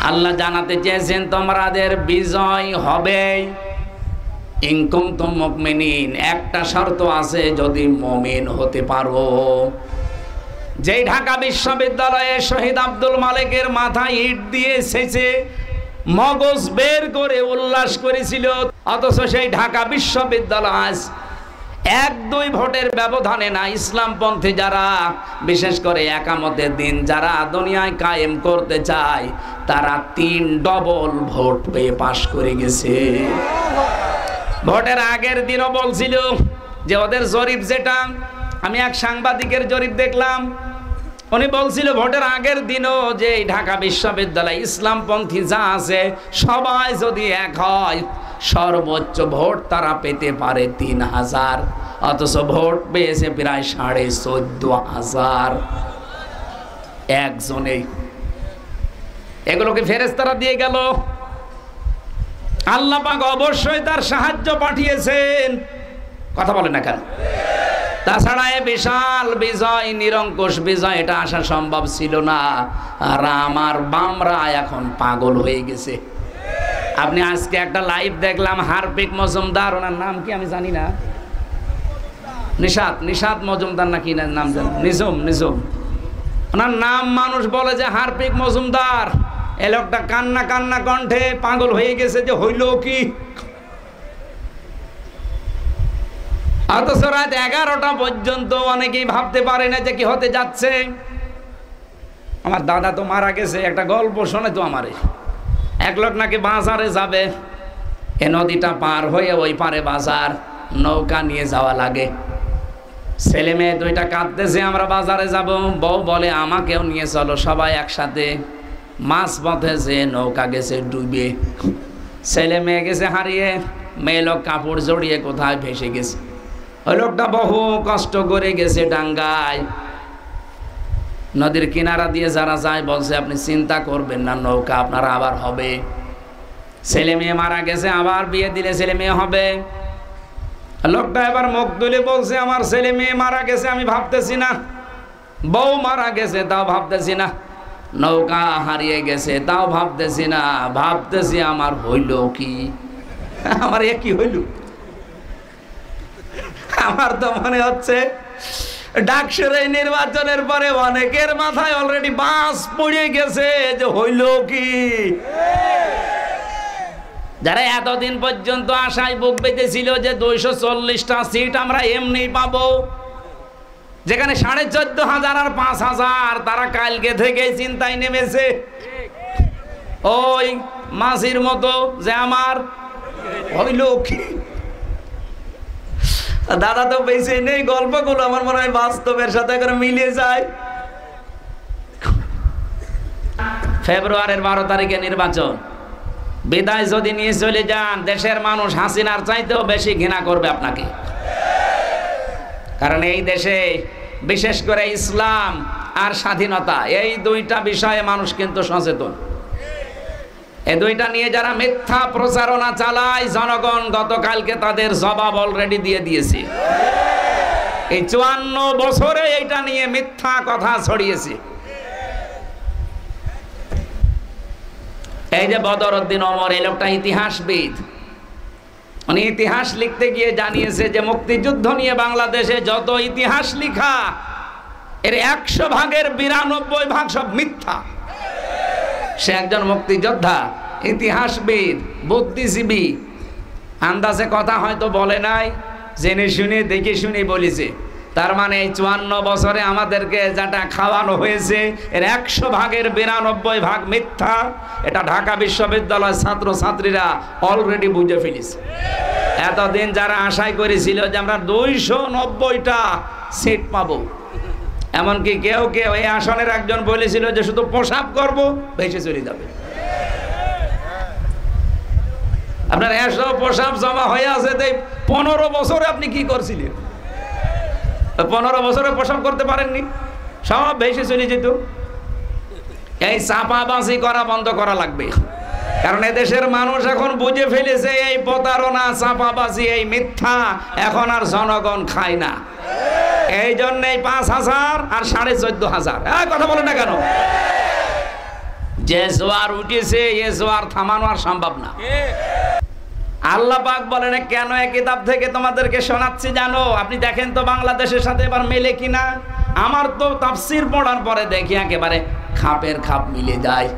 আল্লাহ জানাতে চেয়েছেন তোমাদের বিজয় হবে। ইন কুনতুম মুমিনিন, একটা শর্ত আছে, যদি মুমিন হতে পারো। যেই ঢাকা বিশ্ববিদ্যালয়ে শহীদ আব্দুল মালিকের মাথায় ইট দিয়ে এসেছে, মগজ বের করে উল্লাস করেছিল, অথচ সেই ঢাকা বিশ্ববিদ্যালয় আজ 1-2 ভোটের ব্যবধানে না ইসলামপন্থী যারা, বিশেষ করে একামতের দিন যারা দুনিয়ায় কায়েম করতে চায়, তারা 3 ডবল ভোট পেয়ে পাশ করে গেছে। ভোটের আগের দিনও বলছিল যে ওদের জরিপ, যেটা আমি এক সাংবাদিকের জরিপ দেখলাম, উনি বলছিল ভোটের আগের দিনও যে ঢাকা বিশ্ববিদ্যালয় ইসলামপন্থী যা আছে সবাই যদি এক হয়, সর্বোচ্চ ভোট তারা পেতে পারে 3000, অথচ ভোট পেয়েছে প্রায় 14,500 একজনেই। এগুলোকে ফেরেশতারা দিয়ে গেল। আল্লাহ পাক অবশ্যই তার সাহায্য পাঠিয়েছেন, কথা বলে না কেন? তাছাড়া এ বিশাল বিজয়, নিরঙ্কুশ বিজয়, এটা আসা সম্ভব ছিল না। আর আমার বামরা এখন পাগল হয়ে গেছে। আপনি আজকে একটা লাইভ দেখলাম, হারপিক মজুমদার, ওনার নাম কি আমি জানি না, নিশাত মজুমদার নাকি নাম জানি, নিজম, ওনার নাম মানুষ বলে যে হারপিক মজুমদার। এ লোকটা কান্না কান্না কণ্ঠে পাগল হয়ে গেছে যে হইল কি। অথচ রাত 11টা পর্যন্ত অনেকেই ভাবতে পারে না যে কি হতে যাচ্ছে। আমার দাদা তো মারা গেছে, একটা গল্প শোনে তো আমারে। এক লোক নাকি বাজারে যাবে, এ নদীটা পার হয়ে ওই পারে বাজার, নৌকা নিয়ে যাওয়া লাগে। ছেলে মেয়ে 2টা কাঁদতেছে, আমরা বাজারে যাব। বউ বলে আমাকেও নিয়ে চলো, সবাই একসাথে। মাছ পথে যে নৌকা গেছে ডুবে, ছেলে মেয়ে গেছে হারিয়ে, মেয়ে লোক কাপড় জড়িয়ে কোথায় ভেসে গেছে। ওই লোকটা বহু কষ্ট করে গেছে ডাঙ্গায়। নদীর কিনারা দিয়ে যারা যায় বলছে আপনি চিন্তা করবেন না, নৌকা আপনার আবার হবে। ছেলে মেয়ে মারা গেছে, আবার বিয়ে দিলে ছেলে মেয়ে হবে। লোকটা এবার মুখ তুলে বলছে আমার ছেলে মেয়ে মারা গেছে, আমি ভাবতেছি না। বউ মারা গেছে, তাও ভাবতেছি না। নৌকা হারিয়ে গেছে, তাও ভাবতেছি না। ভাবতেছি আমার হইল কি, আমার এ কি হইল। আমার তো মনে হচ্ছে ডাকসুরে নির্বাচনের পরে অনেকের মাথায় অলরেডি বাস পড়ে গেছে যে হইল কি। যারা এতদিন পর্যন্ত আশায় বুক বেঁধেছিল যে 240টা সিট আমরা এমনি পাবো, যেখানে 14,500 আর 5,000, তারা কালকে থেকে চিন্তায় নেমেছে। ওই মাসির মতো যে আমার হইল কি। দাদা তো বেশি নেই, গল্পগুলো আমার মনে হয় বাস্তবের সাথে করে মিলিয়ে যায়। ফেব্রুয়ারির 12 তারিখে নির্বাচন, বিদায় যদি নিয়ে চলে যান, দেশের মানুষ হাসিনার চাইতেও বেশি ঘৃণা করবে আপনাকে। কারণ এই দেশে বিশেষ করে ইসলাম আর স্বাধীনতা, এই 2টা বিষয়ে মানুষ কিন্তু সচেতন। এই 2টা নিয়ে যারা মিথ্যা প্রচারণা চালায়, জনগণ গতকালকে তাদের জবাব অলরেডি দিয়ে দিয়েছে। এই 54 বছরে এইটা নিয়ে মিথ্যা কথা ছড়িয়েছে। এই যে বদরউদ্দিন ওমর, এই লোকটা ইতিহাসবিদ। উনি ইতিহাস লিখতে গিয়ে জানিয়েছে যে মুক্তিযুদ্ধ নিয়ে বাংলাদেশে যত ইতিহাস লিখা, এর 100 ভাগের 92 ভাগ সব মিথ্যা। সে একজন মুক্তিযোদ্ধা, ইতিহাসবিদ, বুদ্ধিজীবী। আন্দাজে কথা হয়তো বলে নাই, জেনে শুনে দেখে শুনে বলেছে। তার মানে এই 54 বছরে আমাদেরকে যেটা খাওয়ানো হয়েছে, এর 100 ভাগের 92 ভাগ মিথ্যা। এটা ঢাকা বিশ্ববিদ্যালয়ের ছাত্রছাত্রীরা অলরেডি বুঝে ফেলেছে। এতদিন যারা আশায় করেছিল যে আমরা 290টা সিট পাবো, এমনকি কেউ কেউ এই আসনের একজন বলেছিল যে শুধু প্রসাব করবো, ভেসে চলে যাবে। আপনার 100 প্রসাব জমা হয়ে আছে। 15 বছরে আপনি কি করছিলেন? 15 বছরে প্রসাব করতে পারেননি, সব ভেসে চলে যেত। এই চাপাবাজি করা বন্ধ করা লাগবে। কারণ এদেশের মানুষ এখন বুঝে ফেলেছে এই প্রতারণা, চাপাবাজি, এই মিথ্যা এখন আর জনগণ খায় না। এই জন্যই 5,000 আর 14,500। কথা বলে না কেন? যে জোয়ার উঠেছে এ জোয়ার থামানো আর সম্ভব না। আল্লাহ পাক বলেন কেন এই কিতাব থেকে তোমাদেরকে শোনাচ্ছি জানো? আপনি দেখেন তো বাংলাদেশের সাথে এবার মেলে কিনা। আমার তো তাফসীর পড়ার পরে দেখি একেবারে খাপের খাপ মিলে যায়।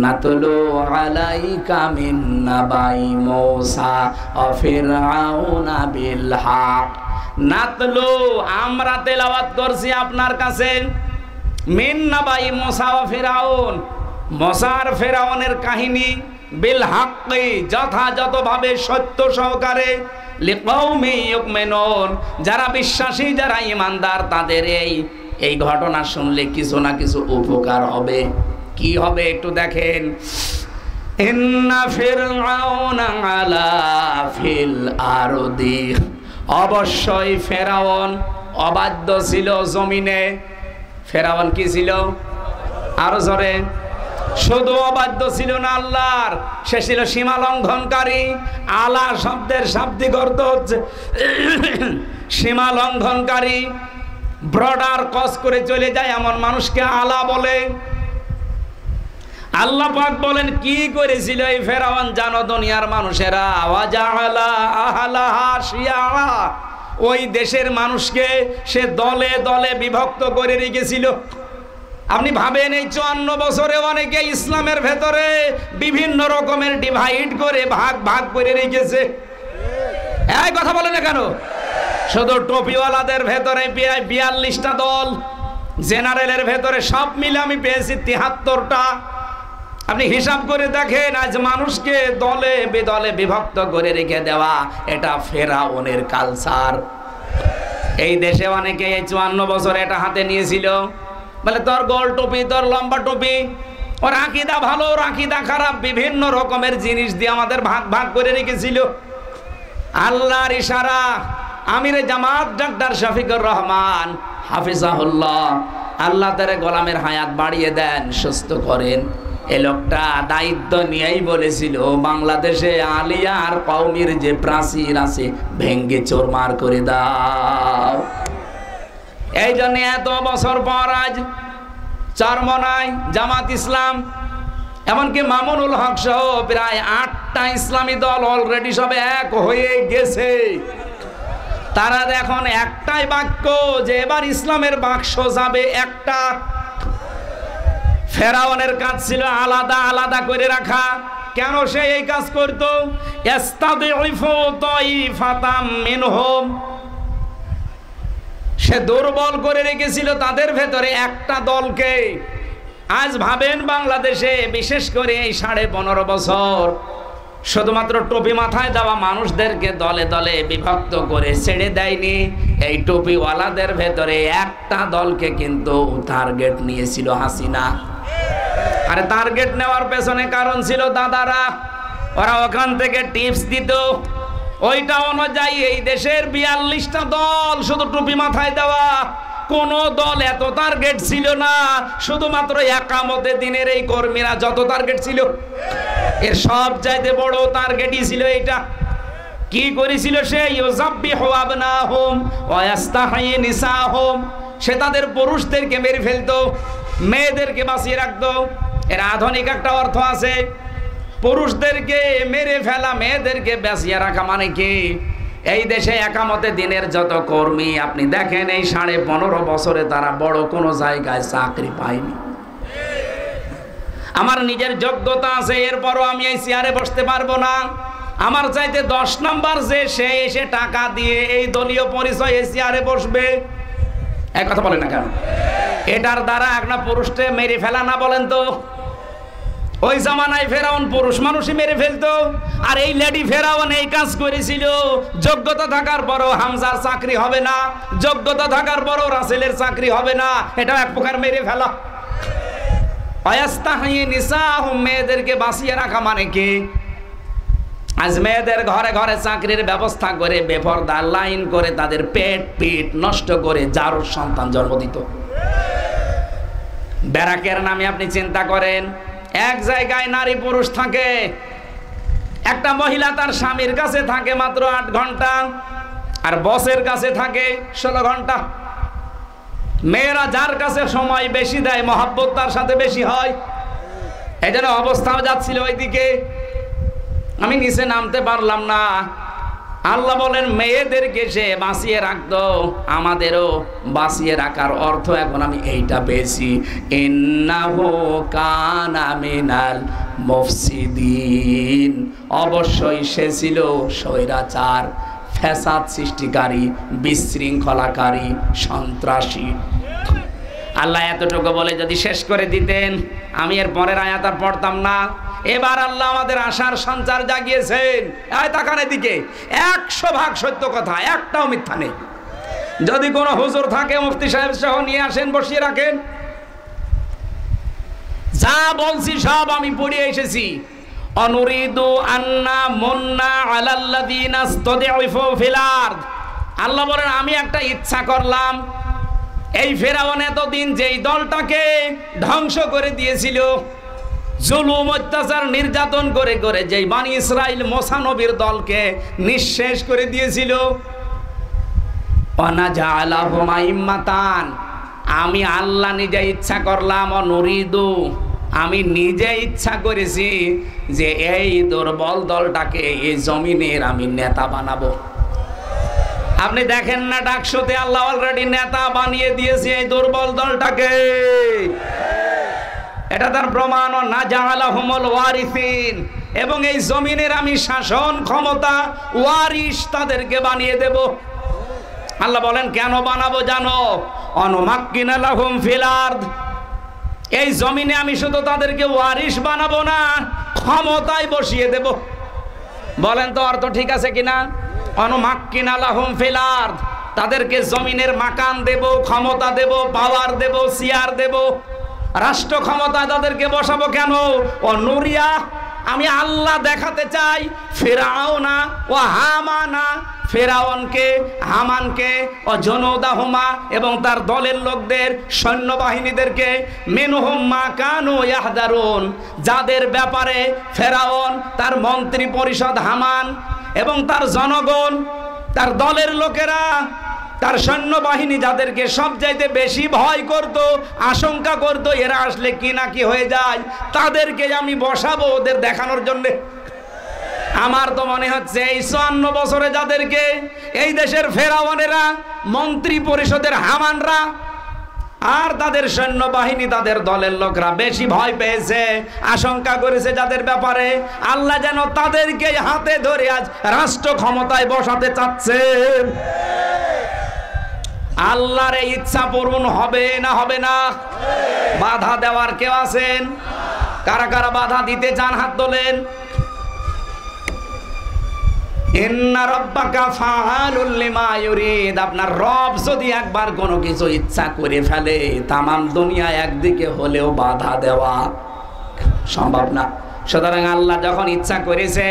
নাতলু আলাইকা মিন নাবাই মূসা ওয়া ফিরআউনা বিল হক। নাতলু আমরা তেলাওয়াত করছি আপনার কাছে মিন নাবাই মূসা ওয়া ফিরআউন, মূসা আর ফিরআউনের কাহিনী বিল হাক্কি যথাযথভাবে সত্য সহকারে লিকাউমি ইউমিনুন যারা বিশ্বাসী যারা ঈমানদার তাদের এই ঘটনা শুনলে কিছু না কিছু উপকার হবে। কি হবে একটু দেখেন। ইন্না ফিরআউনা আলা ফিল আরদি, অবশ্যই ফেরাউন অবাধ্য ছিল জমিনে। ফেরাউন কি ছিল? আরো জোরে। শুধু অবাধ্য ছিল না আল্লাহর, সে ছিল সীমা লঙ্ঘনকারী। আলা শব্দের শাব্দিক অর্থ হচ্ছে সীমা লঙ্ঘনকারী, বর্ডার ক্রস করে চলে যায় এমন মানুষকে আলা বলে। আল্লাহ পাক বলেন কি করেছিল এই ফেরাউন জানো দুনিয়ার মানুষেরা? ওয়াজাআলা আহলাহা শিয়া, ওই দেশের মানুষকে সে দলে দলে বিভক্ত করে রেখেছিল। আপনি ভাবেন এই 54 বছরে অনেকে ইসলামের ভেতরে বিভিন্ন রকমের ডিভাইড করে ভাগ ভাগ করে রেখেছে। এই কথা বলে না কেন? শুধু টুপিওয়ালাদের ভেতরে 42টা দল, জেনারেলের ভেতরে সব মিলে আমি পেয়েছি 73টা। আপনি হিসাব করে দেখেন, আজ মানুষকে দলে বেদলে বিভক্ত করে রেখে দেওয়া এটা ফেরাউনের কালচার। এই দেশে অনেকে এই 54 বছর এটা হাতে নিয়েছিল। বলে তোর গোল টুপি, তোর লম্বা টুপি, ওর আকীদা ভালো, ওর আকীদা খারাপ, বিভিন্ন রকমের জিনিস দিয়ে আমাদের ভাগ ভাগ করে রেখেছিল। আল্লাহর ইশারা, আমিরে জামাত ডাক্তার শফিকুর রহমান হাফিজাহুল্লাহ, আল্লাহ তার গোলামের হায়াত বাড়িয়ে দেন, সুস্থ করেন। এই লোকটা দায়িত্ব নিয়েই বলেছিল বাংলাদেশে আলিয়া আর কওমির যে প্রাচীর আছে ভেঙ্গে চোরমার করে দাও। এই জন্য এত বছর পর আজ চরমনায় জামাত ইসলাম, এমনকি মামুনুল হক সহ প্রায় 8টা ইসলামী দল অলরেডি সবে এক হয়ে গেছে। তারা এখন একটাই বাক্য যে এবার ইসলামের বাক্স যাবে একটা। ফেরাউনের কাজ ছিল আলাদা আলাদা করে রাখা। কেন সে এই কাজ করত? ইস্তাদিফু তাইফাতাম মিনহুম, সে দুর্বল করে রেখেছিল তাদের ভেতরে একটা দলকে। আজ ভাবেন বাংলাদেশে বিশেষ করে এই 15.5 বছর শুধুমাত্র টুপি মাথায় দেওয়া মানুষদেরকে দলে দলে বিভক্ত করে ছেড়ে দেয়নি। এই টুপিওয়ালাদের ভেতরে একটা দলকে কিন্তু টার্গেট নিয়েছিল হাসিনা। আরে টার্গেট নেওয়ার পেছনে কারণ ছিল দাদারা, ওরা ওখান থেকে টিপস দিত। ওইটা অনুযায়ী এই দেশের 42টা দল শুধু টুপি মাথায় দেওয়া, কোন দল এত টার্গেট ছিল না। শুধুমাত্র একামতে দিনের এই কর্মীরা যত টার্গেট ছিল, এর সব চাইতে বড় টার্গেটই ছিল এইটা। কি করেছিল সে? ইউযাব্বিহু আবনাহুম ওয়া ইস্তাহয়ি নিসাহুম, সে তাদের পুরুষদেরকে মেরে ফেলতো, মেয়েদেরকে বাঁচিয়ে রাখতো। এর আধুনিক একটা অর্থ আছে, পুরুষদেরকে মেরে ফেলা, মেয়েদেরকে বাঁচিয়ে রাখা মানে কি? এই দেশে একামতে দিনের যত কর্মী আপনি দেখেন এই 15.5 বছরে তারা বড় কোনো জায়গায় চাকরি পায়নি। আমার নিজের যোগ্যতা আছে, এরপরও আমি এই চেয়ারে বসতে পারবো না। আমার চাইতে 10 নাম্বার যে সে এসে টাকা দিয়ে এই দলীয় পরিচয় এই চেয়ারে বসবে, এক কথা বলেন না কেন? এটার দ্বারা একটা পুরুষকে মেরে ফেলা না বলেন তো? ওই জামানায় ফেরাউন পুরুষ মানুষই মেরে ফেলতো, আর এই লেডি ফেরাউন এই কাজ করেছিল। যোগ্যতা থাকার পরও হামজার চাকরি হবে না, যোগ্যতা থাকার পরও রাসেলের চাকরি হবে না, এটা এক প্রকার মেরে ফেলা। ওয়াস্তাহয়ি নিসাহুম, মেয়েদেরকে বাঁচিয়ে রাখা মানে কি? আজ মেয়েদের ঘরে ঘরে চাকরির ব্যবস্থা করে বেপরদা লাইন করে তাদের পেট পিট নষ্ট করে জারুর সন্তান জন্ম দিত। ব্যারাকের নামে আপনি চিন্তা করেন, এক জায়গায় নারী পুরুষ থাকে, একটা মহিলা তার স্বামীর কাছে থাকে মাত্র 8 ঘন্টা, আর বসের কাছে থাকে 16 ঘন্টা। মেয়েরা যার কাছে সময় বেশি দেয় মহব্বত তার সাথে বেশি হয়। এই জন্য অবস্থাও যাচ্ছিল ওইদিকে, আমি নিচে নামতে পারলাম না। আল্লাহ বলেন মেয়েদেরকে সে বাঁচিয়ে রাখতো, আমাদেরও বাঁচিয়ে রাখার অর্থ এখন আমি এইটা পেয়েছি, ইন্নাহু কানা মিনাল মুফসিদিন, অবশ্যই সে ছিল স্বৈরাচার, ফ্যাসাদ সৃষ্টিকারী, বিশৃঙ্খলাকারী, সন্ত্রাসী। আল্লাহ এতটুকু বলে যদি শেষ করে দিতেন আমি এর পরের আয়াত আর পড়তাম না। এবার আল্লাহ আমাদের আশার সঞ্চার জাগিয়েছেন। এই তাকান এদিকে, 100% সত্য কথা, একটাও মিথ্যা নেই। যদি কোনো হুজুর থাকে মুফতি সাহেব সহ নিয়ে আসেন, বসিয়ে রাখেন। যা বলছি সব আমি পড়ে এসেছি। অনুরিদু আন্না মুন্না আলাল্লাযিনা ইসতাদঈফু ফিল আরদ, আল্লাহ বলেন আমি একটা ইচ্ছা করলাম, এই ফেরাউন এতদিন যেই দলটাকে ধ্বংস করে দিয়েছিল, জুলুম অত্যাচার নির্যাতন করে করে যেই বনি ইসরাইল মুসা নবীর দলকে নিঃশেষ করে দিয়েছিল, ওয়ানাজআলাহুম আইম্মাতান, আমি আল্লাহ নিজে ইচ্ছা করলাম, অনুরিদু আমি নিজে ইচ্ছা করেছি যে এই দুর্বল দলটাকে এই জমিনের আমি নেতা বানাবো। আপনি দেখেন না ডাকসুতে আল্লাহ অলরেডি নেতা বানিয়ে দিয়েছে এই দুর্বল দলটাকে, এটা তার প্রমাণ। নাজালাহুমুল ওয়ারিসিন, এবং এই জমিনের আমি শাসন ক্ষমতা ওয়ারিস তাদেরকে বানিয়ে দেব। আল্লাহ বলেন কেন বানাবো জানো? অনুমাক্কিনা লাহুম ফিল আরদ, এই জমিনে আমি শুধু তাদেরকে ওয়ারিস বানাবো না, ক্ষমতায় বসিয়ে দেব। বলেন তো অর্থ ঠিক আছে কিনা? অনুমাক্কিনা লাহুম ফিল আরদ, তাদেরকে জমিনের মাকান দেব, ক্ষমতা দেব, পাওয়ার দেব, চেয়ার দেব, রাষ্ট্র ক্ষমতায় তাদেরকে বসাবো। কেন? অনুরিয়া, আমি আল্লাহ দেখাতে চাই ফিরআউনা ও হামানা, ফেরাউনকে, হামানকে, ও জুনুদাহুমা এবং তার দলের লোকদের, সৈন্যবাহিনীদেরকে, মিনহুম মা কানু ইয়াহদারুন, যাদের ব্যাপারে ফেরাউন, তার মন্ত্রী পরিষদ হামান এবং তার জনগণ, তার দলের লোকেরা, তার সৈন্যবাহিনী যাদেরকে সবচাইতে বেশি ভয় করত, আশঙ্কা করত এরা আসলে কি না কি হয়ে যায়, তাদেরকে আমি বসাবো ওদের দেখানোর জন্য। আমার তো মনে হচ্ছে এই 54 বছরে যাদেরকে এই দেশের ফেরাউনেরা, মন্ত্রী পরিষদের হামানরা আর তাদের সৈন্যবাহিনী, তাদের দলের লোকরা বেশি ভয় পেয়েছে, আশঙ্কা করেছে যাদের ব্যাপারে, আল্লাহ যেন তাদেরকে হাতে ধরে আজ রাষ্ট্র ক্ষমতায় বসাতে চাচ্ছেন। আল্লাহর এই ইচ্ছা পূরণ হবে না হবে না? বাধা দেওয়ার কেউ আছেন? কারা কারা বাধা দিতে চান হাত তোলেন। ইন্না রাব্বাকা ফাআলুল লিমা ইউরিদ, আপনার রব যদি একবার কোনো কিছু ইচ্ছা করে ফেলে, তামাম দুনিয়া একদিকে হলেও বাধা দেওয়া সম্ভব না। সুতরাং আল্লাহ যখন ইচ্ছা করেছে,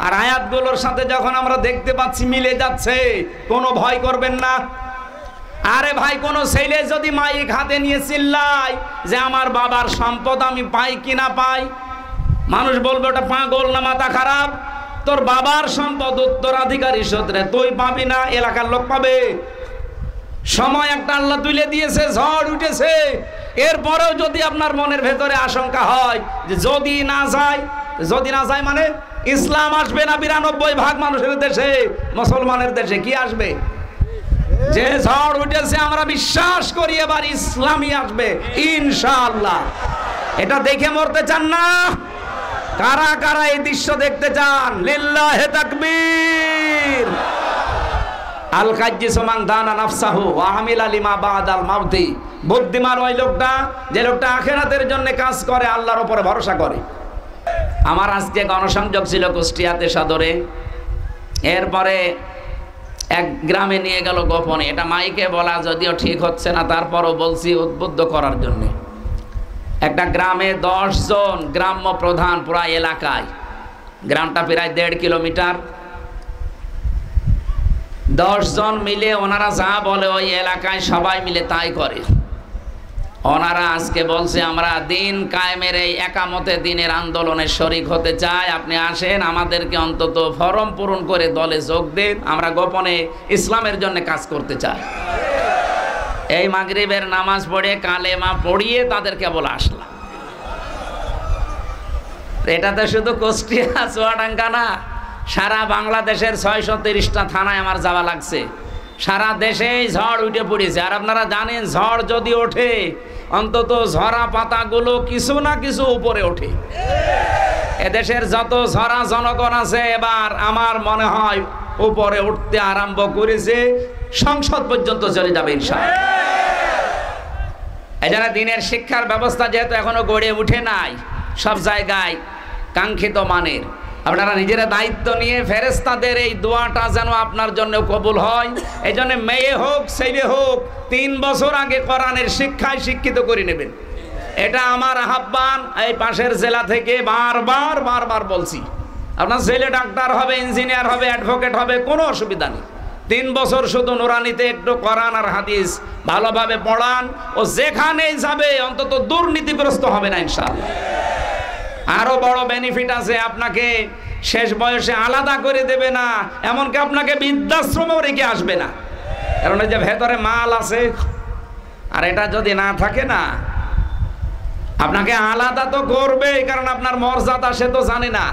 আর আয়াতগুলোর সাথে যখন আমরা দেখতে পাচ্ছি মিলে যাচ্ছে, কোনো ভয় করবেন না। আরে ভাই, কোনো ছেলে যদি মাইক হাতে নিয়ে চিল্লায় যে আমার বাবার সম্পদ আমি পাই কি না পাই, মানুষ বলবে ওটা পাগল না মাথা খারাপ। তোর বাবার সম্পদ উত্তরাধিকারী সূত্রে তুই পাবি না, এলাকার লোক পাবে। সময় একটা আল্লাহ তুলে দিয়েছে, ঝড় উঠেছে, এরপরেও যদি আপনার মনের ভেতরে আশঙ্কা হয় যে যদি না যায় মানে ইসলাম আসবে না 92% মানুষের দেশে, মুসলমানের দেশে কি আসবে? যে ঝড় উঠেছে আমরা বিশ্বাস করি এবার ইসলামই আসবে ইনশাআল্লাহ। এটা দেখে মরতে চান না? কারা কারা এই দৃশ্য দেখতে চান? লিল্লাহে তাকবীর। আল কাজ্জিসু মান দানা নাফসাহু ওয়া আমিলা লিমা বাদাল মাউতি, বুদ্ধিমান ওই লোকটা যে লোকটা আখিরাতের জন্য কাজ করে, আল্লাহর উপরে ভরসা করে। আমার আজকে গণসংযোগ ছিল কুষ্টিয়াতে সদরে, এরপরে এক গ্রামে নিয়ে গেল গোপনে। এটা মাইকে বলা যদিও ঠিক হচ্ছে না, তারপরও বলছি উদ্বুদ্ধ করার জন্য। একটা গ্রামে 10 জন গ্রাম্য প্রধান, পুরা এলাকায়, গ্রামটা প্রায় 1.5 কিলোমিটার, 10 জন মিলে ওনারা যা বলে ওই এলাকায় সবাই মিলে তাই করে। ওনারা আজকে বলছে আমরা দিন কায়েমের এই একামতে দিনের আন্দোলনে শরিক হতে চাই, আপনি আসেন, আমাদেরকে অন্তত ফরম পূরণ করে দলে যোগ দিন, আমরা গোপনে ইসলামের জন্য কাজ করতে চাই। এই মাগরিবের নামাজ পড়ে কালেমা পড়িয়ে তাদের কেবল আসলাম। এটাতে শুধু কুষ্টিয়া চুয়াডাঙ্গা না, সারা বাংলাদেশের 630টা থানায় আমার যাওয়া লাগছে। সারা দেশেই ঝড় উঠে পড়েছে। আর আপনারা জানেন ঝড় যদি ওঠে অন্তত ঝরা পাতাগুলো কিছু না কিছু উপরে ওঠে। এদেশের যত ঝরা জনগণ আছে এবার আমার মনে হয় উপরে উঠতে আরম্ভ করেছে, সংসদ পর্যন্ত চলে যাবে ইনশাআল্লাহ। এই জন্য দিনের শিক্ষার ব্যবস্থা যেহেতু এখনো গড়ে উঠে নাই সব জায়গায় কাঙ্ক্ষিত মানের, আপনারা নিজেরা দায়িত্ব নিয়ে ফেরেশতাদের এই দোয়াটা যেন আপনার জন্য কবুল হয়। এই জন্য মেয়ে হোক ছেলে হোক 3 বছর আগে কোরআনের শিক্ষায় শিক্ষিত করে নেবেন। এটা আমার আহ্বান। এই পাশের জেলা থেকে বারবার বলছি, আপনার ছেলে ডাক্তার হবে, ইঞ্জিনিয়ার হবে, অ্যাডভোকেট হবে, কোনো অসুবিধা নেই। 3 বছর শুধু নুরানিতে একটু কোরআন আর হাদিস ভালোভাবে পড়ান, ও যেখানেই যাবে অন্তত দুর্নীতিগ্রস্ত হবে না ইনশাআল্লাহ। আরো বড় বেনিফিট আছে, আপনাকে শেষ বয়সে আলাদা করে দেবে না, এমনকি আপনাকে বৃদ্ধাশ্রমেও রেখে আসবে না। কারণ এই যে ভেতরে মাল আছে, আর এটা যদি না থাকে না, আপনাকে আলাদা তো করবে, কারণ আপনার মর্যাদা সে তো জানে না।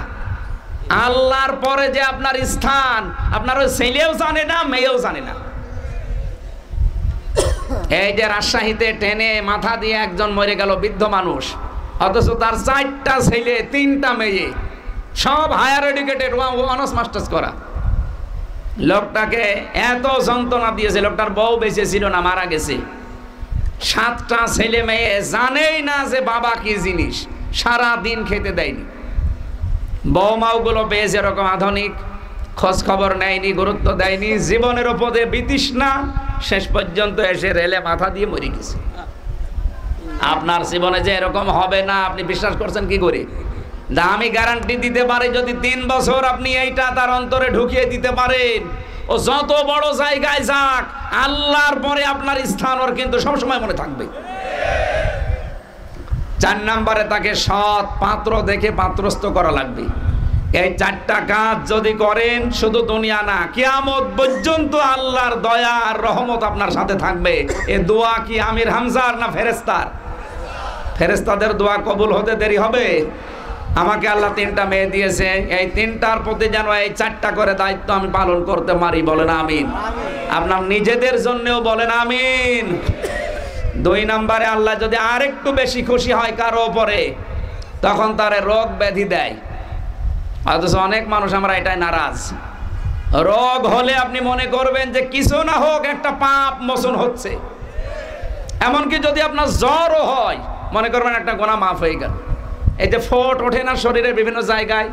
আল্লাহর পরে যে আপনার স্থান আপনার ওই ছেলেও জানে না, মেয়েও জানে না। এই যে রাজশাহীতে ট্রেনে মাথা দিয়ে একজন মরে গেল, বৃদ্ধ মানুষ, অথচ তার 4টা ছেলে 3টা মেয়ে, সব হায়ার এডুকেটেড, অনার্স মাস্টার্স করা। লোকটাকে এত যন্ত্রণা দিয়েছে, লোকটার বউ বেঁচে ছিল না, মারা গেছে। 7টা ছেলে মেয়ে জানেই না যে বাবা কি জিনিস, সারা দিন খেতে দেয়নি। বৌমাও গুলো পেয়েছে এরকম আধুনিক, খোঁজ খবর নেয়নি, গুরুত্ব দেয়নি, জীবনের উপরে বিতৃষ্ণা, শেষ পর্যন্ত এসে রেলে মাথা দিয়ে মরে গেছে। আপনার জীবনে যে এরকম হবে না আপনি বিশ্বাস করছেন কি করে? না, আমি গ্যারান্টি দিতে পারি, যদি 3 বছর আপনি এইটা তার অন্তরে ঢুকিয়ে দিতে পারেন, ও যত বড় জায়গায় যাক আল্লাহর পরে আপনার স্থান ওর কিন্তু সবসময় মনে থাকবে। 4 নম্বরে তাকে সৎ পাত্র দেখে পাত্রস্থ করা লাগবে। এই 4টা কাজ যদি করেন, শুধু দুনিয়া না, কিয়ামত পর্যন্ত আল্লাহর দয়া আর রহমত আপনার সাথে থাকবে। এ দোয়া কি আমির হামজার না ফেরেশতার? ফেরেশতাদের দোয়া কবুল হতে দেরি হবে? আমাকে আল্লাহ 3টা মেয়ে দিয়েছে, এই 3টার প্রতি যেন এই 4টা করে দায়িত্ব আমি পালন করতে পারি, বলেন আমিন। আপনার নিজেদের জন্যও বলেন আমিন। 2 নম্বরে আল্লাহ যদি আরেকটু বেশি খুশি হয় কারো উপরে, তখন তারে রোগ ব্যাধি দেয়। অথচ অনেক মানুষ আমরা এটাই নারাজ। রোগ হলে আপনি মনে করবেন যে কিছু না হোক একটা পাপ মোচন হচ্ছে। এমনকি যদি আপনার জ্বরও হয় মনে করবেন একটা গুনাহ মাফ হয়ে গেল। এই যে ফোঁট ওঠে না শরীরের বিভিন্ন জায়গায়,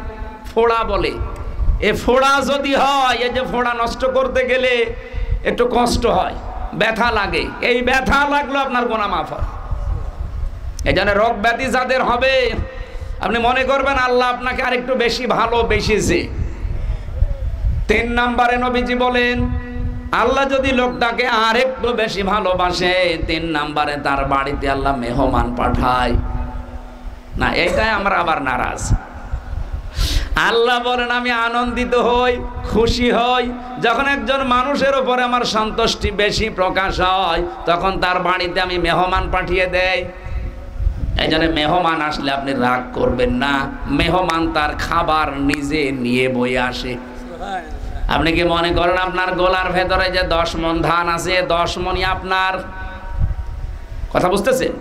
ফোড়া বলে, এ ফোড়া যদি হয়, এই যে ফোড়া নষ্ট করতে গেলে একটু কষ্ট হয়, ব্যথা লাগে, এই ব্যথা লাগলো আপনার গুনাহ মাফ হয়। এই জন্য রোগ ব্যাধি যাদের হবে আপনি মনে করবেন আল্লাহ আপনাকে আরেকটু বেশি ভালোবেসেছে। 3 নম্বরে নবীজি বলেন, আল্লাহ যদি লোকটাকে আরেকটু বেশি ভালোবাসে, 3 নম্বরে তার বাড়িতে আল্লাহ মেহমান পাঠায় না। এইটাই আমরা আবার নারাজ। আল্লাহ বলেন আমি আনন্দিত হই, খুশি হই যখন একজন মানুষের উপরে আমার সন্তুষ্টি বেশি প্রকাশ হয়, তখন তার বাড়িতে আমি মেহমান পাঠিয়ে দেই। এই জন্য মেহমান আসলে আপনি রাগ করবেন না, মেহমান তার খাবার নিজে নিয়ে বয়ে আসে। আপনি কি মনে করেন আপনার গোলার ভেতরে যে 10 মণ ধান আছে, 10 মণই আপনার? কথা বুঝতেছেন?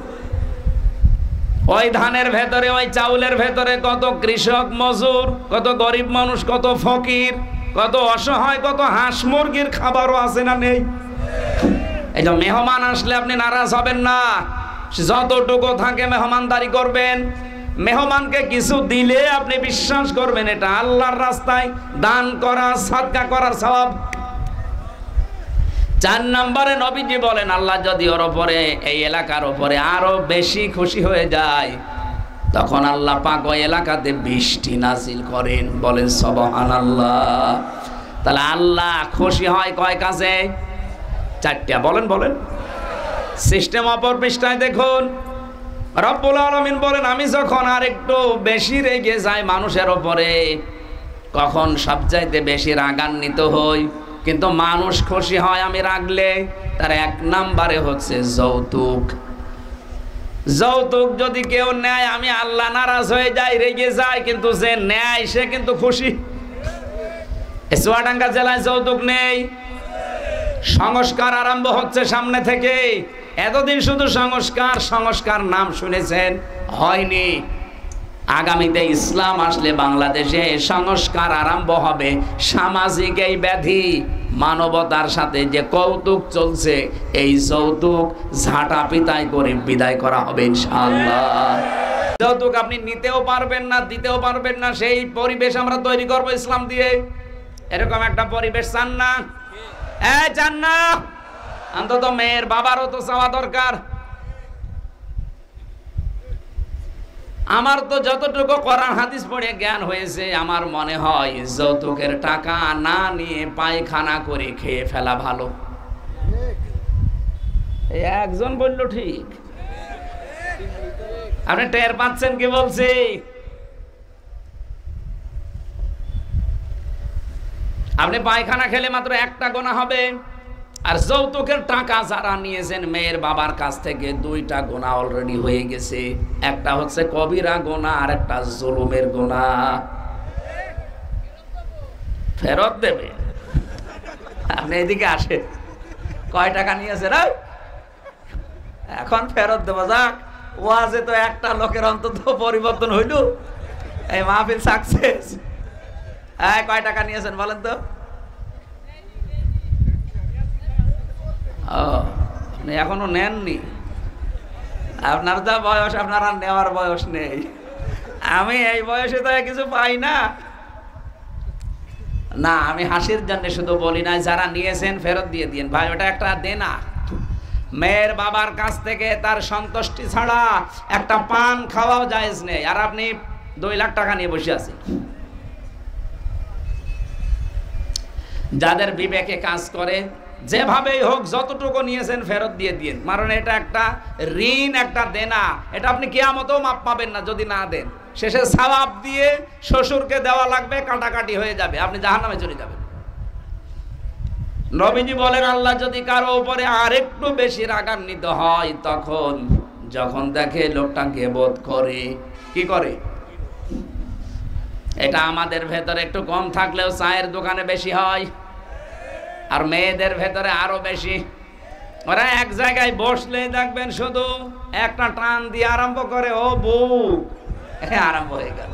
ওই ধানের ভেতরে, ওই চাউলের ভেতরে কত কৃষক মজুর, কত গরিব মানুষ, কত ফকির, কত অসহায়, কত হাঁস মুরগির খাবারও আছে না নেই? এই যে মেহমান আসলে আপনি নারাজ হবেন না, যতটুকু থাকে মেহমানদারি করবেন। মেহমানকে কিছু দিলে আপনি বিশ্বাস করবেন এটা আল্লাহর রাস্তায় দান করা, সাদকা করার সওয়াব। 4 নম্বরে নবীজি বলেন আল্লাহ যদি ওর উপরে, এই এলাকার উপরে আরো বেশি খুশি হয়ে যায়, তখন আল্লাহ পাক ওই এলাকাতে বৃষ্টি নাজিল করেন। বলেন সুবহানাল্লাহ। তাহলে আল্লাহ খুশি হয় কয় কাজে? 4টা। বলেন বলেন। সিস্টেম অপর পৃষ্ঠায় দেখুন, রব্বুল আলামিন বলেন আমি যখন আর একটু বেশি রেগে যাই মানুষের উপরে, কখন সবচাইতে বেশি রাগান্বিত হই, কিন্তু মানুষ খুশি হয় আমি রাগলে, তার 1 নম্বরে হচ্ছে যৌতুক। যৌতুক যদি কেউ নেয় আমি আল্লাহ নারাজ হয়ে যাই, রেগে যাই, কিন্তু যে নেয় সে কিন্তু খুশি। চুয়াডাঙ্গা জেলায় যৌতুক নেই, সংস্কার আরম্ভ হচ্ছে সামনে থেকে। এতদিন শুধু সংস্কার সংস্কার নাম শুনেছেন, হয়নি। আগামীতে ইসলাম আসলে বাংলাদেশে সংস্কার আরম্ভ হবে। সামাজিক এই ব্যাধি, মানবতার সাথে যে কৌতুক চলছে, এই যৌতুক ঝাঁটা পিটাই করে বিদায় করা হবে ইনশাআল্লাহ। যৌতুক আপনি নিতেও পারবেন না, দিতেও পারবেন না, সেই পরিবেশ আমরা তৈরি করব ইসলাম দিয়ে। এরকম একটা পরিবেশ চান না? চান না? অন্তত মেয়ের বাবারও তো চাওয়া দরকার। আমার তো যতটুকু কোরআন হাদিস পড়ে জ্ঞান হয়েছে, আমার মনে হয় যৌতুকের টাকা না নিয়ে পায়খানা করে খেয়ে ফেলা ভালো। একজন বলল ঠিক, আপনি টের পাচ্ছেন কি বলছি? আপনি পায়খানা খেলে মাত্র একটা গোনা হবে, আর যৌতুকের টাকা যারা নিয়েছেন মেয়ের বাবার কাছ থেকে, দুইটা গোনা অলরেডি হয়ে গেছে। একটা হচ্ছে কবিরা গোনা, আর একটা জুলুমের গোনা। ফেরত দেবে। আপনি এদিকে আসে, কয় টাকা নিয়েছেন? এখন ফেরত দেবো। যাক, ওয়াজে তো একটা লোকের অন্তত পরিবর্তন হইল, এই মাহফিল সাকসেস। কয় টাকা নিয়েছেন বলেন তো? আপনি এখনো নেননি। আপনার যা বয়স, আপনার আর নেওয়ার বয়স নেই। আমি এই বয়সে তো কিছু পাই না। না, আমি হাসির জন্য শুধু বলি না, যারা নিয়েছেন ফেরত দিয়ে দিন ভাই, ওটা একটা দেনা। মেয়ের বাবার কাছ থেকে তার সন্তুষ্টি ছাড়া একটা পান খাওয়াও জায়েজ নেই। আর আপনি 2 লাখ টাকা নিয়ে বসে আছেন। যাদের বিবেকে কাজ করে, যেভাবেই হোক যতটুকু নিয়েছেন ফেরত দিয়ে দিন। কারণ এটা একটা ঋণ, একটা দেনা। এটা আপনি কিয়ামতেও মাপ পাবেন না যদি না দেন। শেষে সওয়াব দিয়ে শ্বশুরকে দেওয়া লাগবে, কাটাকাটি হয়ে যাবে, আপনি জাহান্নামে চলে যাবেন। নবীজি বলেন, আল্লাহ যদি কারো উপরে আরেকটু বেশি রাগান্বিত হয়, তখন যখন দেখে লোকটা গীবত করে, কি করে? এটা আমাদের ভেতরে একটু কম থাকলেও চায়ের দোকানে বেশি হয়, আর মেয়েদের ভেতরে আরো বেশি। ওরা এক জায়গায় বসলে দেখবেন শুধু একটা টান দিয়ে আরম্ভ করে, ও বউ, আরম্ভ হয়ে গেল।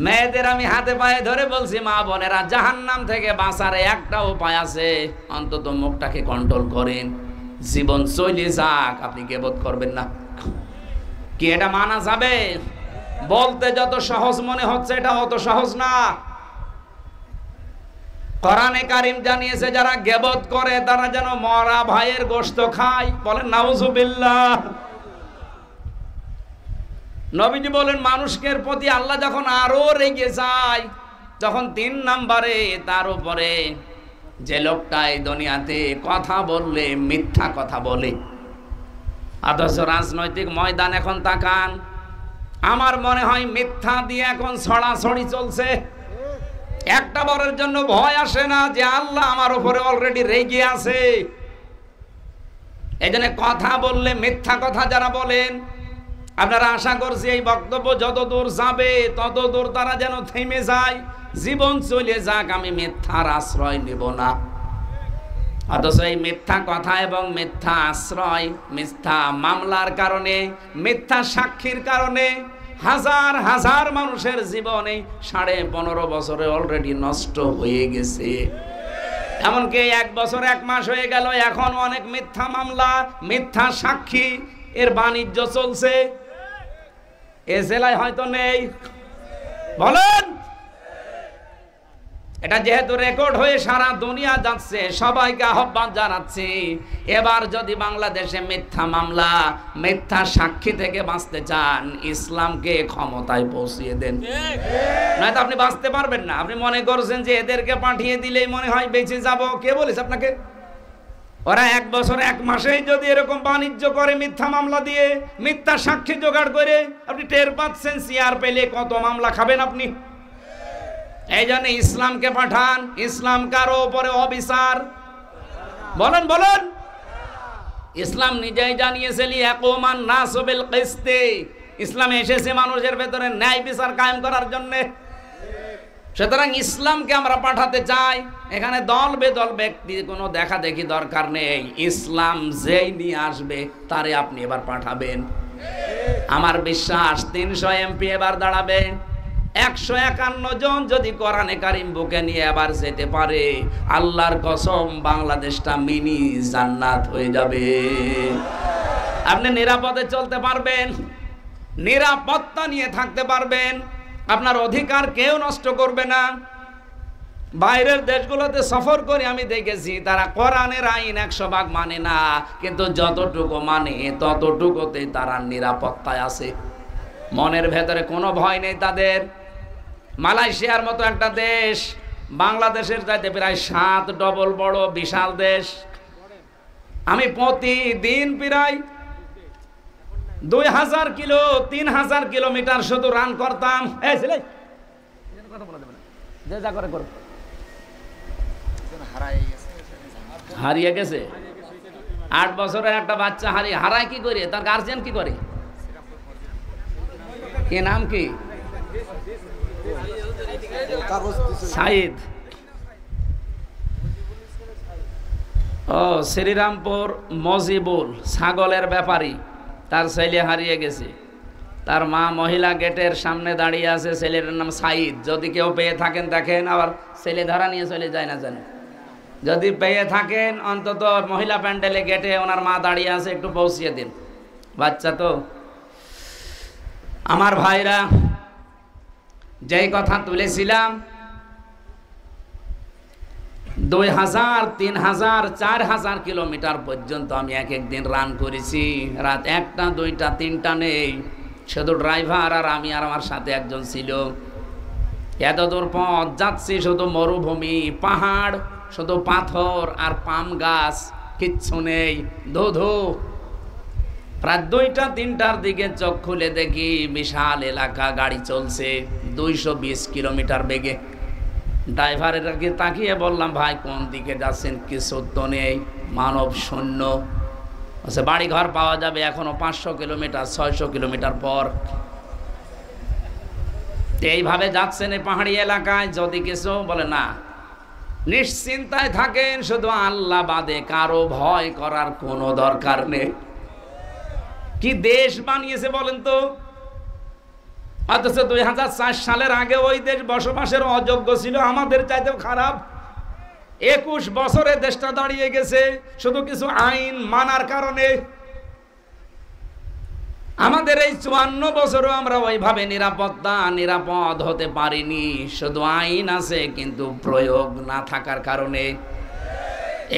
মেয়েদের আমি হাতে পায়ে ধরে বলছি, মা বোনেরা, জাহান্নাম থেকে বাঁচার একটা উপায় আছে, অন্তত মুখটাকে কন্ট্রোল করেন। জীবন চলে যাক, আপনি গীবত করবেন না। কি এটা মানা যাবে? বলতে যত সহজ মনে হচ্ছে, এটা অত সহজ না। কোরআনে কারীম জানিয়েছে, যারা গীবত করে তারা যেন মরা ভাইয়ের গোশত খায়। বলেন নাউজুবিল্লাহ। নবীজি বলেন, মানুষের প্রতি আল্লাহ যখন আরো রেগে যায়, তখন 3 নম্বরে তার উপরে যে লোকটা এই দুনিয়াতে কথা বললে মিথ্যা কথা বলে। অথচ রাজনৈতিক ময়দান এখন তাকান, আমার মনে হয় মিথ্যা দিয়ে এখন ছড়াছড়ি চলছে। একটা বারের জন্য ভয় আসে না যে আল্লাহ আমার উপরে অলরেডি রেগে আছে। এই জন্য কথা বললে, মিথ্যা কথা যারা বলেন, আপনারা আশা করছি এই বক্তব্য যত দূর যাবে তত দূর তারা যেন থেমে যায়, জীবন চলে যাক, আমি মিথ্যার আশ্রয় নেব না। অথচ এই মিথ্যা কথা এবং মিথ্যা আশ্রয়, মিথ্যা মামলার কারণে, মিথ্যা সাক্ষীর কারণে হাজার হাজার মানুষের জীবনে 15.5 বছরে অলরেডি নষ্ট হয়ে গেছে। এমনকি 1 বছর 1 মাস হয়ে গেল, এখন অনেক মিথ্যা মামলা, মিথ্যা সাক্ষী এর বাণিজ্য চলছে। এ জেলায় হয়তো নেই, বলেন। এটা যেহেতু রেকর্ড হয়ে সারা দুনিয়া যাচ্ছে, সবাইকে আহ্বান জানাচ্ছি, এবার যদি বাংলাদেশে মিথ্যা মামলা, মিথ্যা সাক্ষী থেকে বাঁচতে চান, ইসলামকে ক্ষমতায় পৌঁছিয়ে দেন। নয়তো আপনি বাঁচতে পারবেন না। আপনি মনে করছেন যে এদেরকে পাঠিয়ে দিলেই মনে হয় বেঁচে যাব। কে বলেছে আপনাকে? ওরা 1 বছর 1 মাসেই যদি এরকম বাণিজ্য করে, মিথ্যা মামলা দিয়ে, মিথ্যা সাক্ষী জোগাড় করে, আপনি টের পাচ্ছেন চেয়ার পেলে কত মামলা খাবেন আপনি। এই জন্য ইসলামকে পাঠান। ইসলাম কারো উপরে অবিচার, বলেন বলেন। ইসলাম নিজেই জানিয়েছে লিয়াকুমান নাসু বিল কিসতি, ইসলাম এসেছে মানুষের ভেতরে ন্যায় বিচার কায়েম করার জন্য। সুতরাং ইসলামকে আমরা পাঠাতে চাই, এখানে দল বেদল ব্যক্তি কোনো দেখা দেখি দরকার নেই। ইসলাম যেই নিয়ে আসবে তারে আপনি এবার পাঠাবেন। আমার বিশ্বাস 300 এমপি এবার দাঁড়াবে, 151 জন যদি কোরআনে কারিম বুকে নিয়ে এবার যেতে পারে, আল্লাহর কসম বাংলাদেশটা মিনি জান্নাত হয়ে যাবে। আপনি নিরাপদে চলতে পারবেন, নিরাপত্তা নিয়ে থাকতে পারবেন, আপনার অধিকার কেউ নষ্ট করবে না। বাইরের দেশগুলোতে সফর করে আমি দেখেছি তারা কোরআনের আইন 100 ভাগ মানে না, কিন্তু যতটুকু মানে ততটুকুতে তারা নিরাপত্তায় আছে, মনের ভেতরে কোনো ভয় নেই তাদের। মালয়েশিয়ার মতো একটা দেশ বাংলাদেশের চাইতে প্রায় 7 ডবল বড় বিশাল দেশ। আমি প্রতিদিন প্রায় 2000 কিলো 3000 কিলোমিটার শুধু রান করতাম। হারিয়ে গেছে 8 বছরের একটা বাচ্চা হারায় কি করে? তার গার্জিয়ান কি করে? কি নাম কি? সাইদ। ও শ্রীরামপুর মজিবুল ছাগলের ব্যাপারী, তার ছেলে হারিয়ে গেছে। তার মা মহিলা গেটের সামনে দাঁড়িয়ে আছে, ছেলের নাম সাইদ। যদি কেউ পেয়ে থাকেন দেখেন, আবার ছেলে ধরা নিয়ে চলে যায় না জানেন। যদি পেয়ে থাকেন অন্তত মহিলা প্যান্ডেলে গেটে ওনার মা দাঁড়িয়ে আছে, একটু পৌঁছিয়ে দিন। বাচ্চা তো। আমার ভাইরা, যেই কথা তুলেছিলাম 2000, 3000, 4000 কিলোমিটার পর্যন্ত আমি এক দিন রান করেছি। রাত 1টা, 2টা, 3টা নেই, শুধু ড্রাইভার আর আমি, আর আমার সাথে একজন ছিল। এত দূর পথ যাচ্ছি, শুধু মরুভূমি, পাহাড়, শুধু পাথর আর পাম গাছ, কিচ্ছু নেই, ধুধু। প্রায় 2টা 3টার দিকে চোখ খুলে দেখি বিশাল এলাকা, গাড়ি চলছে 220 কিলোমিটার বেগে। ড্রাইভারের দিকে তাকিয়ে বললাম, ভাই কোন দিকে যাচ্ছেন? কিছু তো নেই, মানব শূন্য। বাড়ি ঘর পাওয়া যাবে এখনো 500 কিলোমিটার 600 কিলোমিটার পর। এইভাবে যাচ্ছেন এই পাহাড়ি এলাকায়। যদি কিছু বলে না, নিশ্চিন্তায় থাকেন, শুধু আল্লাহ বাদে কারো ভয় করার কোনো দরকার নেই। কি দেশ বানিয়েছে বলেন তো? অথচ 2004 সালের আগে ওই দেশ বসবাসের অযোগ্য ছিল, আমাদের চাইতেও খারাপ। 21 বছরে দেশটা দাঁড়িয়ে গেছে শুধু কিছু আইন মানার কারণে। আমাদের এই 54 বছরও আমরা ওইভাবে নিরাপদ হতে পারিনি, শুধু আইন আছে কিন্তু প্রয়োগ না থাকার কারণে।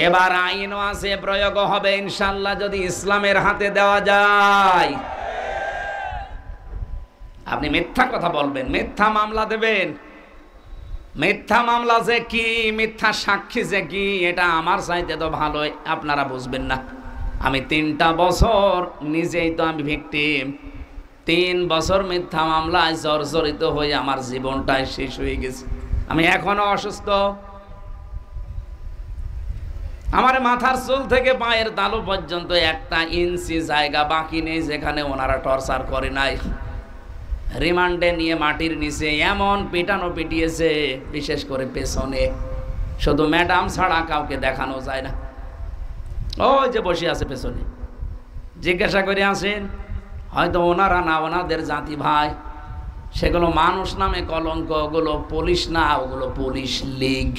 এবার আইনও আছে, প্রয়োগও হবে ইনশাআল্লাহ, যদি ইসলামের হাতে দেওয়া যায়। আপনি মিথ্যা কথা বলবেন, মিথ্যা মামলা দেবেন, মিথ্যা মামলা যে কি, মিথ্যা সাক্ষী যে কি, এটা আমার চাইতে তো ভালোই আপনারা বুঝবেন না। আমি 3টা বছর নিজেই তো আমি ভিকটিম। 3 বছর মিথ্যা মামলায় জর্জরিত হয়ে আমার জীবনটাই শেষ হয়ে গেছে। আমি এখনো অসুস্থ। আমার মাথার চুল থেকে পায়ের তালু পর্যন্ত 1 ইঞ্চি জায়গা বাকি নেই যেখানে ওনারা টর্চার করে নাই। রিমান্ডে নিয়ে মাটির নিচে এমন পিটানো পিটিয়েছে, বিশেষ করে পেছনে, শুধু ম্যাডাম ছাড়া কাউকে দেখানো যায় না। ওই যে বসে আছে পেছনে, জিজ্ঞাসা করে আসেন, হয়তো ওনারা না, ওনাদের জাতি ভাই, সেগুলো মানুষ নামে কলঙ্ক, ওগুলো পুলিশ না, ওগুলো পুলিশ লীগ।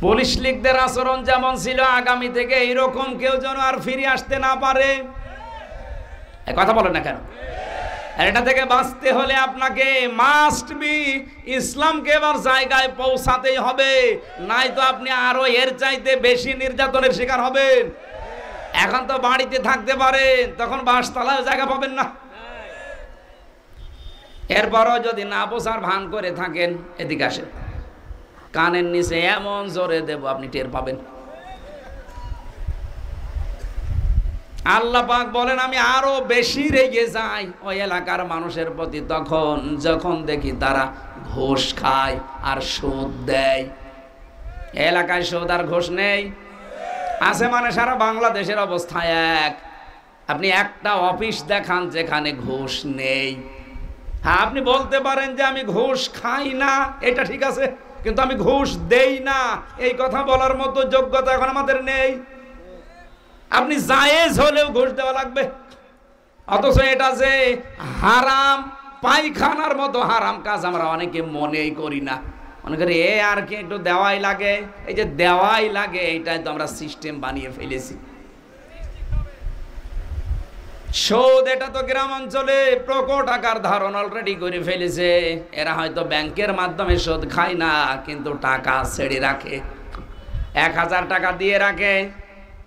পুলিশ লীগদের আচরণ যেমন ছিল, আগামী থেকে এইরকম কেউ যেন আর ফিরে আসতে না পারে। কথা বলেন না কেন? এটা থেকে বাঁচতে হলে আপনাকে মাস্ট বি ইসলামকে এবার জায়গায় পৌঁছাতেই হবে, নাই তো আপনি আরো এর চাইতে বেশি নির্যাতনের শিকার হবেন। এখন তো বাড়িতে থাকতে পারেন, তখন বাসতলায় জায়গা পাবেন না। এরপরও যদি না বোঝার ভান করে থাকেন, এদিকে আসেন, কানের নিচে এমন জোরে দেব আপনি টের পাবেন। আল্লাহ পাক বলেন, আমি আরো বেশি রেগে যাই ওই এলাকার মানুষের প্রতি তখন যখন দেখি তারা ঘুষ খায় আর সুদ দেয়। এলাকায় সুদ আর ঘুষ নেই? আছে মানে সারা বাংলাদেশের অবস্থা এক। আপনি একটা অফিস দেখান যেখানে ঘুষ নেই। হ্যাঁ, আপনি বলতে পারেন যে আমি ঘুষ খাই না, এটা ঠিক আছে, কিন্তু আমি ঘুষ দেই না এই কথা বলার মতো যোগ্যতা এখন আমাদের নেই। আপনি জায়েজ হলেও ঘুষ দেওয়া লাগবে, অথচ এটা যে হারাম, পায়খানার মতো হারাম কাজ আমরা অনেকে মনেই করি না। মনে করি এ আর কি একটু দেওয়াই লাগে, এই যে দেওয়াই লাগে এইটাই তো আমরা সিস্টেম বানিয়ে ফেলেছি। সুদ এটা তো গ্রাম অঞ্চলে প্রকট আকার ধারণ অলরেডি করে ফেলেছে। এরা হয়তো ব্যাংকের মাধ্যমে সুদ খায় না, কিন্তু টাকা ছেড়ে রাখে। 1000 টাকা দিয়ে রাখে,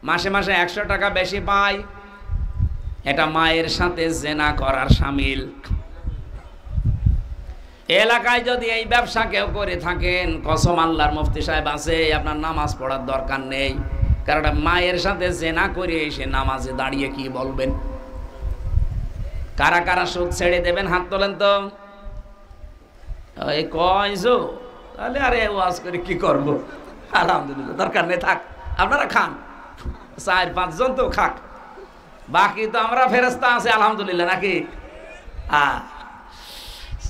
মাসে মাসে 100 টাকা বেশি পায়। এটা মায়ের সাথে জেনা করার শামিল। এলাকায় যদি এই ব্যবসা কেউ করে থাকেন, কসম আল্লাহর, মুফতি সাহেব আছে, আপনার নামাজ পড়ার দরকার নেই। কারণ মায়ের সাথে জেনা করে এসে নামাজে দাঁড়িয়ে কি বলবেন? কারা কারা সুদ ছেড়ে দেবেন হাত তোলেন তো। এই কয়ছো তাহলে আরে ওয়াজ করে কি করব? আলহামদুলিল্লাহ, দরকার নেই, থাক, আপনারা খান। 4-5 জন তো খাক, বাকি তো আমরা ফেরেশতা আছে আলহামদুলিল্লাহ, নাকি?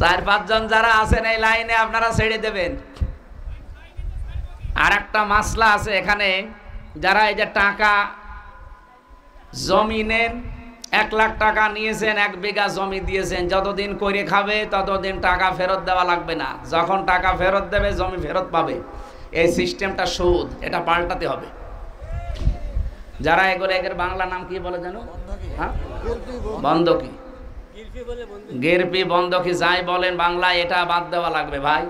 4-5 জন যারা আছেন এই লাইনে আপনারা ছেড়ে দেবেন। আর একটা মাসলা আছে এখানে, যারা এই যে টাকা জমি নেন, 1 লাখ টাকা নিয়েছেন, 1 বিঘা জমি দিয়েছেন, যতদিন করে খাবে ততদিন টাকা ফেরত দেওয়া লাগবে না। যখন টাকা ফেরত দেবে জমি ফেরত পাবে। এই সিস্টেমটা সুদ, এটা পাল্টাতে হবে। যারা এগুলো, এর বাংলা নাম কি বলে জানো? হ্যাঁ, বন্ধকি, গেরপি, বন্ধকি, যাই বলেন বাংলায়, এটা বাদ দেওয়া লাগবে ভাই।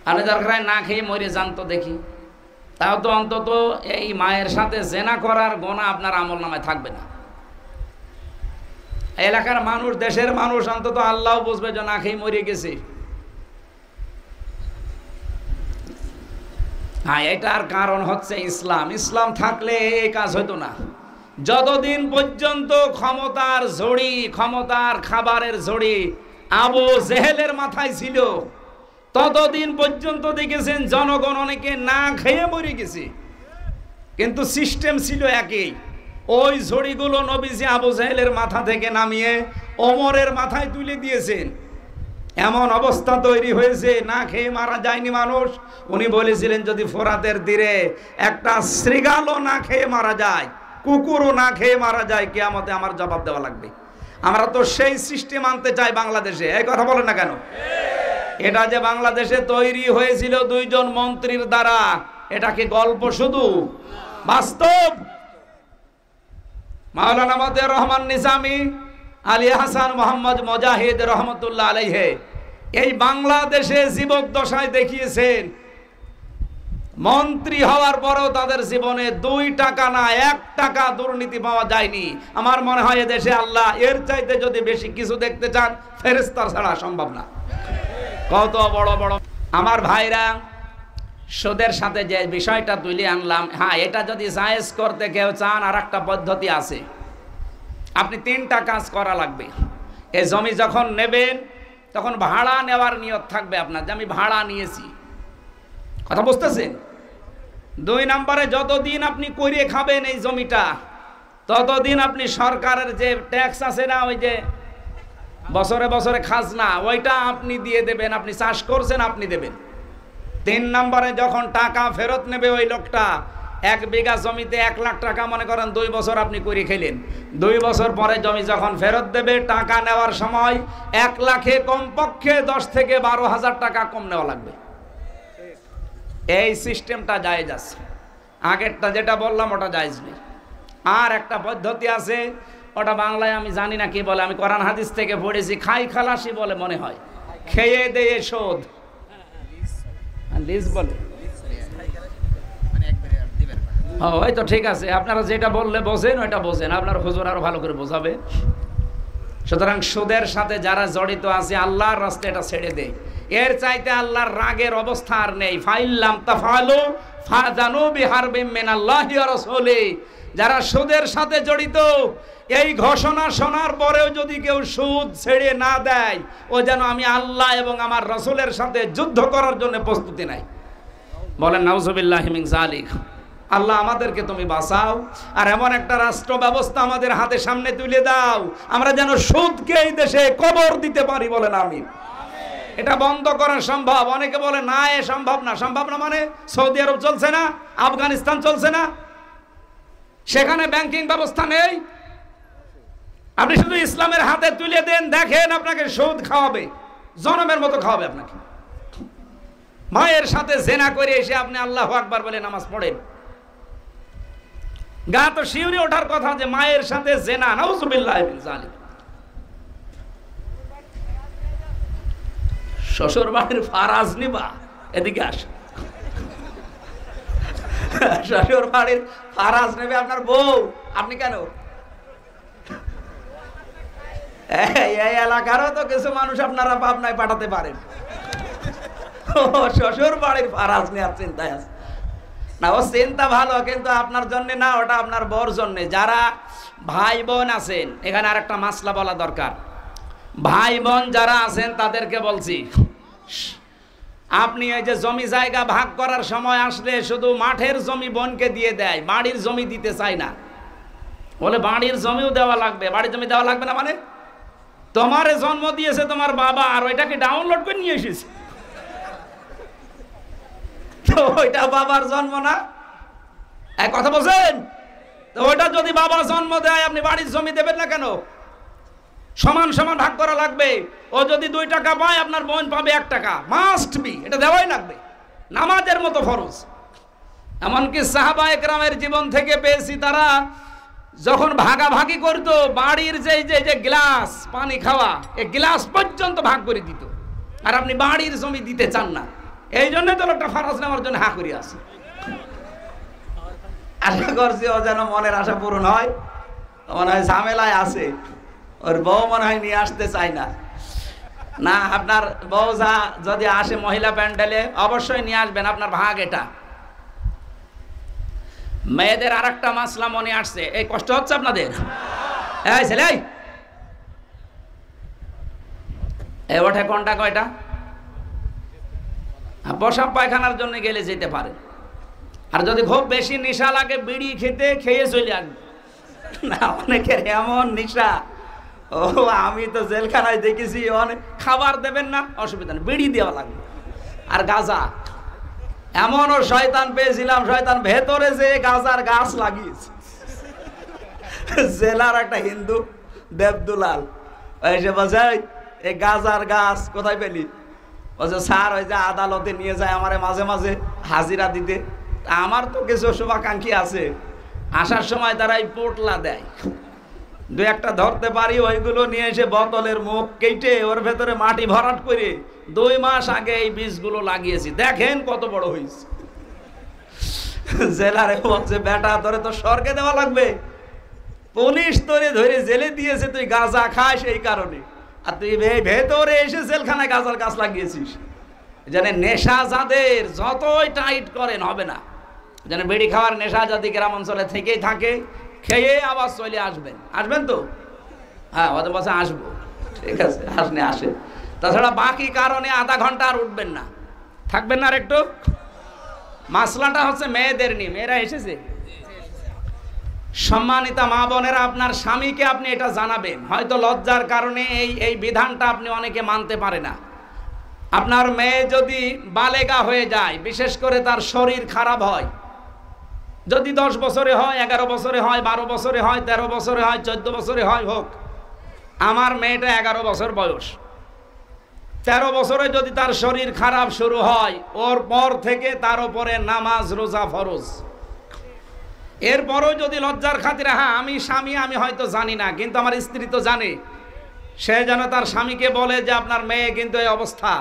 আপনি দরকার না খেয়ে মরে যান তো দেখি, তাও তো অন্তত এই মায়ের সাথে জেনা করার গোনা আপনার আমল নামায় থাকবে না। এলাকার মানুষ, দেশের মানুষ অন্তত আল্লাহ বুঝবে যে না খেয়ে মরে গেছে। হ্যাঁ, এটার কারণ হচ্ছে ইসলাম। ইসলাম থাকলে এই কাজ হতো না। যতদিন পর্যন্ত ক্ষমতার ঝড়ি, ক্ষমতার খাবারের ঝড়ি আবু জেহেলের মাথায় ছিল, ততদিন পর্যন্ত দেখেছেন জনগণ অনেকে না খেয়ে মরে গেছে, কিন্তু সিস্টেম ছিল একই। ওই ঝড়িগুলো নবীজি আবু জেহেলের মাথা থেকে নামিয়ে ওমরের মাথায় তুলে দিয়েছেন। এমন অবস্থা তৈরি হয়েছে, না খেয়ে মারা যায়নি মানুষ। উনি বলেছিলেন যদি ফোরাতের তীরে একটা শৃগালও না খেয়ে মারা যায়, কুকুরও না খেয়ে মারা যায়, কিয়ামতে আমার জবাব দেওয়া লাগবে। আমরা তো সেই সিস্টেম আনতে চাই বাংলাদেশে। এই কথা বলেন না কেন? এটা যে বাংলাদেশে তৈরি হয়েছিল 2 জন মন্ত্রীর দ্বারা, এটা কি গল্প শুধু? বাস্তব। মাওলানা মতিউর রহমান নিজামী, আলী হাসান মোহাম্মদ মুজাহিদ রহমতুল্লাহ আলাইহি এই বাংলাদেশে জীবক দশায় দেখিয়েছেন, মন্ত্রী হওয়ার পরেও তাদের জীবনে 2 টাকা না 1 টাকা দুর্নীতি পাওয়া যায়নি। আমার মনে হয় এদেশে আল্লাহ এর চাইতে যদি বেশি কিছু দেখতে চান, ফেরেশতা ছাড়া সম্ভব না। কত বড় বড় আমার ভাইরা, সুদের সাথে যে বিষয়টা তুলে আনলাম, হ্যাঁ, এটা যদি জায়েজ করতে কেউ চান, আর একটা পদ্ধতি আছে। আপনি 3টা কাজ করা লাগবে। এই জমি যখন নেবেন তখন ভাড়া নেওয়ার নিয়ত থাকবে আপনার, যে আমি ভাড়া নিয়েছি। কথা বুঝতেছেন? 2 নম্বরে, যতদিন আপনি করে খাবেন এই জমিটা, ততদিন আপনি সরকারের যে ট্যাক্স আছে না, ওই যে বছরে বছরে খাজনা, ওইটা আপনি দিয়ে দেবেন। আপনি চাষ করছেন, আপনি দেবেন। 3 নম্বরে, যখন টাকা ফেরত নেবে ওই লোকটা, 1 বিঘা জমিতে 1 লাখ টাকা মনে করেন 2 বছর আপনি করে খেলেন, 2 বছর পরে জমি যখন ফেরত দেবে, টাকা নেওয়ার সময় 1 লাখে কমপক্ষে 10 থেকে 12,000 টাকা কম নেওয়া লাগবে। এই সিস্টেমটা জায়েজ আছে। আগেরটা যেটা বললাম ওটা জায়েজ নেই। আর একটা পদ্ধতি আছে, ওটা বাংলায় আমি জানি না কি বলে, আমি কোরআন হাদিস থেকে পড়েছি, খাই খালাসি বলে মনে হয়, খেয়ে দেয়ে শোধ, লিজ বলে। ওই তো ঠিক আছে, আপনারা যেটা বললে বোঝেন ওইটা বোঝেন, আপনার হুজুর আরো ভালো করে বোঝাবে। সুতরাং সুদের সাথে যারা জড়িত আছে, আল্লাহর রাস্তায় এটা ছেড়ে দেয়। এর চাইতে আল্লাহর রাগের অবস্থা আর নেই। ফাইল্লাম তাফআলু ফাযানু বিহারবিম মিনাল্লাহি ওয়া রাসূলিহি। যারা সুদের সাথে জড়িত, এই ঘোষণা শোনার পরেও যদি কেউ সুদ ছেড়ে না দেয়, ও যেন আমি আল্লাহ এবং আমার রাসূলের সাথে যুদ্ধ করার জন্য প্রস্তুতি নাই। বলেন নাউযুবিল্লাহি মিন যালিক। আল্লাহ আমাদেরকে তুমি বাঁচাও, আর এমন একটা রাষ্ট্র ব্যবস্থা আমাদের হাতে সামনে তুলে দাও আমরা যেন সুদকে এই দেশে কবর দিতে পারি, বলেন আমিন। এটা বন্ধ করা সম্ভব। অনেকে বলে না এ সম্ভব না। সম্ভব না মানে সৌদি আরব চলছে না, আফগানিস্তান চলছে না, সেখানে ব্যাংকিং ব্যবস্থা নেই। আপনি শুধু ইসলামের হাতে তুলে দেন, দেখেন আপনাকে সুদ খাওয়াবে, জনমের মতো খাওয়াবে আপনাকে। মায়ের সাথে জেনা করে এসে আপনি আল্লাহু আকবার বলে নামাজ পড়েন, গা তো শিউরে ওঠার কথা যে মায়ের সাথে জেনা, নাউজুবিল্লাহি মিন যালিক। শ্বশুর বাড়ির ফারাজ নিবা, এদিকে আসে। শ্বশুর বাড়ির ফারাজ নেবে আপনার বউ, আপনি কেন? এই এলাকারও তো কিছু মানুষ আপনারা পাবনায় পাঠাতে পারেন। শ্বশুর বাড়ির ফারাজ নেওয়ার চিন্তায় আছে না। ও চিন্তা ভালো, কিন্তু আপনার জন্য না, ওটা আপনার বর জন্য। যারা ভাই বোন আছেন, এখানে আর একটা মাসলা বলা দরকার। ভাই বোন যারা আছেন তাদেরকে বলছি, আপনি এই যে জমি জায়গা ভাগ করার সময় আসলে শুধু মাঠের জমি বোনকে দিয়ে দেয়, বাড়ির জমি দিতে চায় না। বলে বাড়ির জমিও দেওয়া লাগবে। বাড়ির জমি দেওয়া লাগবে না মানে? তোমারে জন্ম দিয়েছে তোমার বাবা, আর ওইটাকে ডাউনলোড করে নিয়ে এসেছে, তো ওইটা বাবার জন্ম না? এক কথা বলছেন তো। ওইটা যদি বাবা জন্ম দেয়, আপনি বাড়ির জমি দেবেন না কেন? সমান সমান ভাগ করা লাগবে। ও যদি 2 টাকা পায়, আপনার বোন পাবে 1 টাকা, মাস্ট বি, এটা দেওয়াই লাগবে, নামাজের মতো ফরজ। এমনকি সাহাবা একরামের জীবন থেকে পেয়েছি, তারা যখন ভাগাভাগি করতো, বাড়ির যে গ্লাস পানি খাওয়া, এই গ্লাস পর্যন্ত ভাগ করে দিত। আর আপনি বাড়ির জমি দিতে চান না, এই জন্য তো লোকটা ফারাজ নেওয়ার জন্য হা করে আছে। আশা করছি ও যেন মনের আশা পূরণ হয়। মনে হয় ঝামেলায় আছে, ওর বউ মনে হয় নিয়ে আসতে চায় না। না, আপনার বউ যদি আসে মহিলা প্যান্ডেলে, অবশ্যই নিয়ে আসবেন, আপনার ভাগ এটা। মেয়েদের আর একটা মাসলা মনে আসছে। এই কষ্ট হচ্ছে আপনাদের? এই ছেলে, এই ওঠে কোনটা কয়টা? পেশাব পায়খানার জন্য গেলে যেতে পারে। আর যদি খুব বেশি নেশা লাগে, বিড়ি খেয়ে চলে আসবে। না, অনেকের এমন নেশা, ও আমি তো জেলখানায় দেখেছি, অনেক খাবার দেবেন না, অসুবিধা নেই, বিড়ি দেওয়া লাগবে। আর গাঁজা, এমনও শয়তান পেয়েছিলাম, শয়তান ভেতরে যে গাঁজার গাছ লাগিয়েছে। জেলার একটা হিন্দু দেবদুলাল এসে বলছে, এই গাঁজার গাছ কোথায় পেলি? বলছে স্যার, ওই যে আদালতে নিয়ে যায় আমারে মাঝে মাঝে হাজিরা দিতে। আমার তো কিছু শুভাকাঙ্ক্ষী আছে, আসার সময় তারা এই পোটলা দেয়, 2-1টা ধরতে পারি, ওইগুলো নিয়ে এসে বোতলের মুখ কেটে ওর ভেতরে মাটি ভরাট করে 2 মাস আগে এই বীজগুলো লাগিয়েছি, দেখেন কত বড় হয়েছে। জেলারে বলছে, বেটা ধরে তো স্বর্গে দেওয়া লাগবে, পুলিশ তোরে ধরে জেলে দিয়েছে, তুই গাঁজা খাস এই কারণে, আর তুই ভেতরে এসে জেলখানায় গাঁজার গাছ লাগিয়েছিস। যেন নেশা যাদের যতই টাইট করেন হবে না, যেন বিড়ি খাওয়ার নেশা যদি গ্রাম অঞ্চলে থেকেই থাকে, খেয়ে আবার চলে আসবেন। আসবেন তো? হ্যাঁ, ওদের বসে আসবো, ঠিক আছে, আসলে আসে। তাছাড়া বাকি কারণে আধা ঘন্টা আর উঠবেন না, থাকবেন না আর একটু। মাসলাটা হচ্ছে মেয়েদের নিয়ে। মেয়েরা এসেছে? সম্মানিতা মা বোনেরা, আপনার স্বামীকে আপনি এটা জানাবেন। হয়তো লজ্জার কারণে এই বিধানটা আপনি অনেকে মানতে পারে না। আপনার মেয়ে যদি বালেগা হয়ে যায়, বিশেষ করে তার শরীর খারাপ হয়, যদি 10 বছরে হয়, 11 বছরে হয়, 12 বছরে হয়, 13 বছরে হয়, 14 বছরে হয়, হোক। আমার মেয়েটা 11 বছর বয়স, 13 বছরে যদি তার শরীর খারাপ শুরু হয়, ওর পর থেকে তার উপরে নামাজ রোজা ফরজ। এরপরও যদি লজ্জার খাতিরে, হ্যাঁ আমি স্বামী, আমি হয়তো জানি না, কিন্তু আমার স্ত্রী তো জানে, সে যেন তার স্বামীকে বলে যে আপনার মেয়ে কিন্তু এই অবস্থা।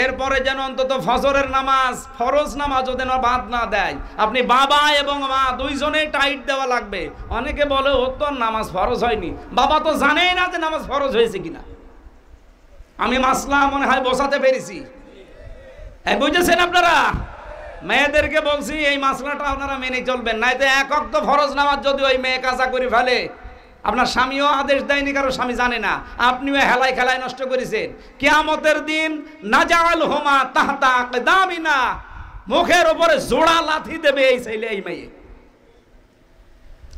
এরপরে যেন অন্তত ফজরের নামাজ, ফরজ নামাজও যেন বাদ না দেয়। আপনি বাবা এবং মা দুইজনেই টাইট দেওয়া লাগবে। অনেকে বলে ও তো নামাজ ফরজ হয়নি, বাবা তো জানেই না যে নামাজ ফরজ হয়েছে কিনা। আমি মাসলা মনে হয় বোঝাতে পেরেছি, বুঝেছেন আপনারা? মেয়েদেরকে বলছি এই মাসলাটা আপনারা মেনে চলবেন, নাইতে 1 ওয়াক্ত ফরজ নামাজ যদি ওই মেয়ে কাজা করে ফেলে, আপনার স্বামীও আদেশ দেয়নি, কারণ স্বামী জানে না, আপনিও হেলায় খেলায় নষ্ট করেছেন। কিয়ামতের দিন নাজাল হোমা তাহতা আকদামিনা, মুখের উপরে জোড়া লাথি দেবে এই ছেলে এই মেয়ে।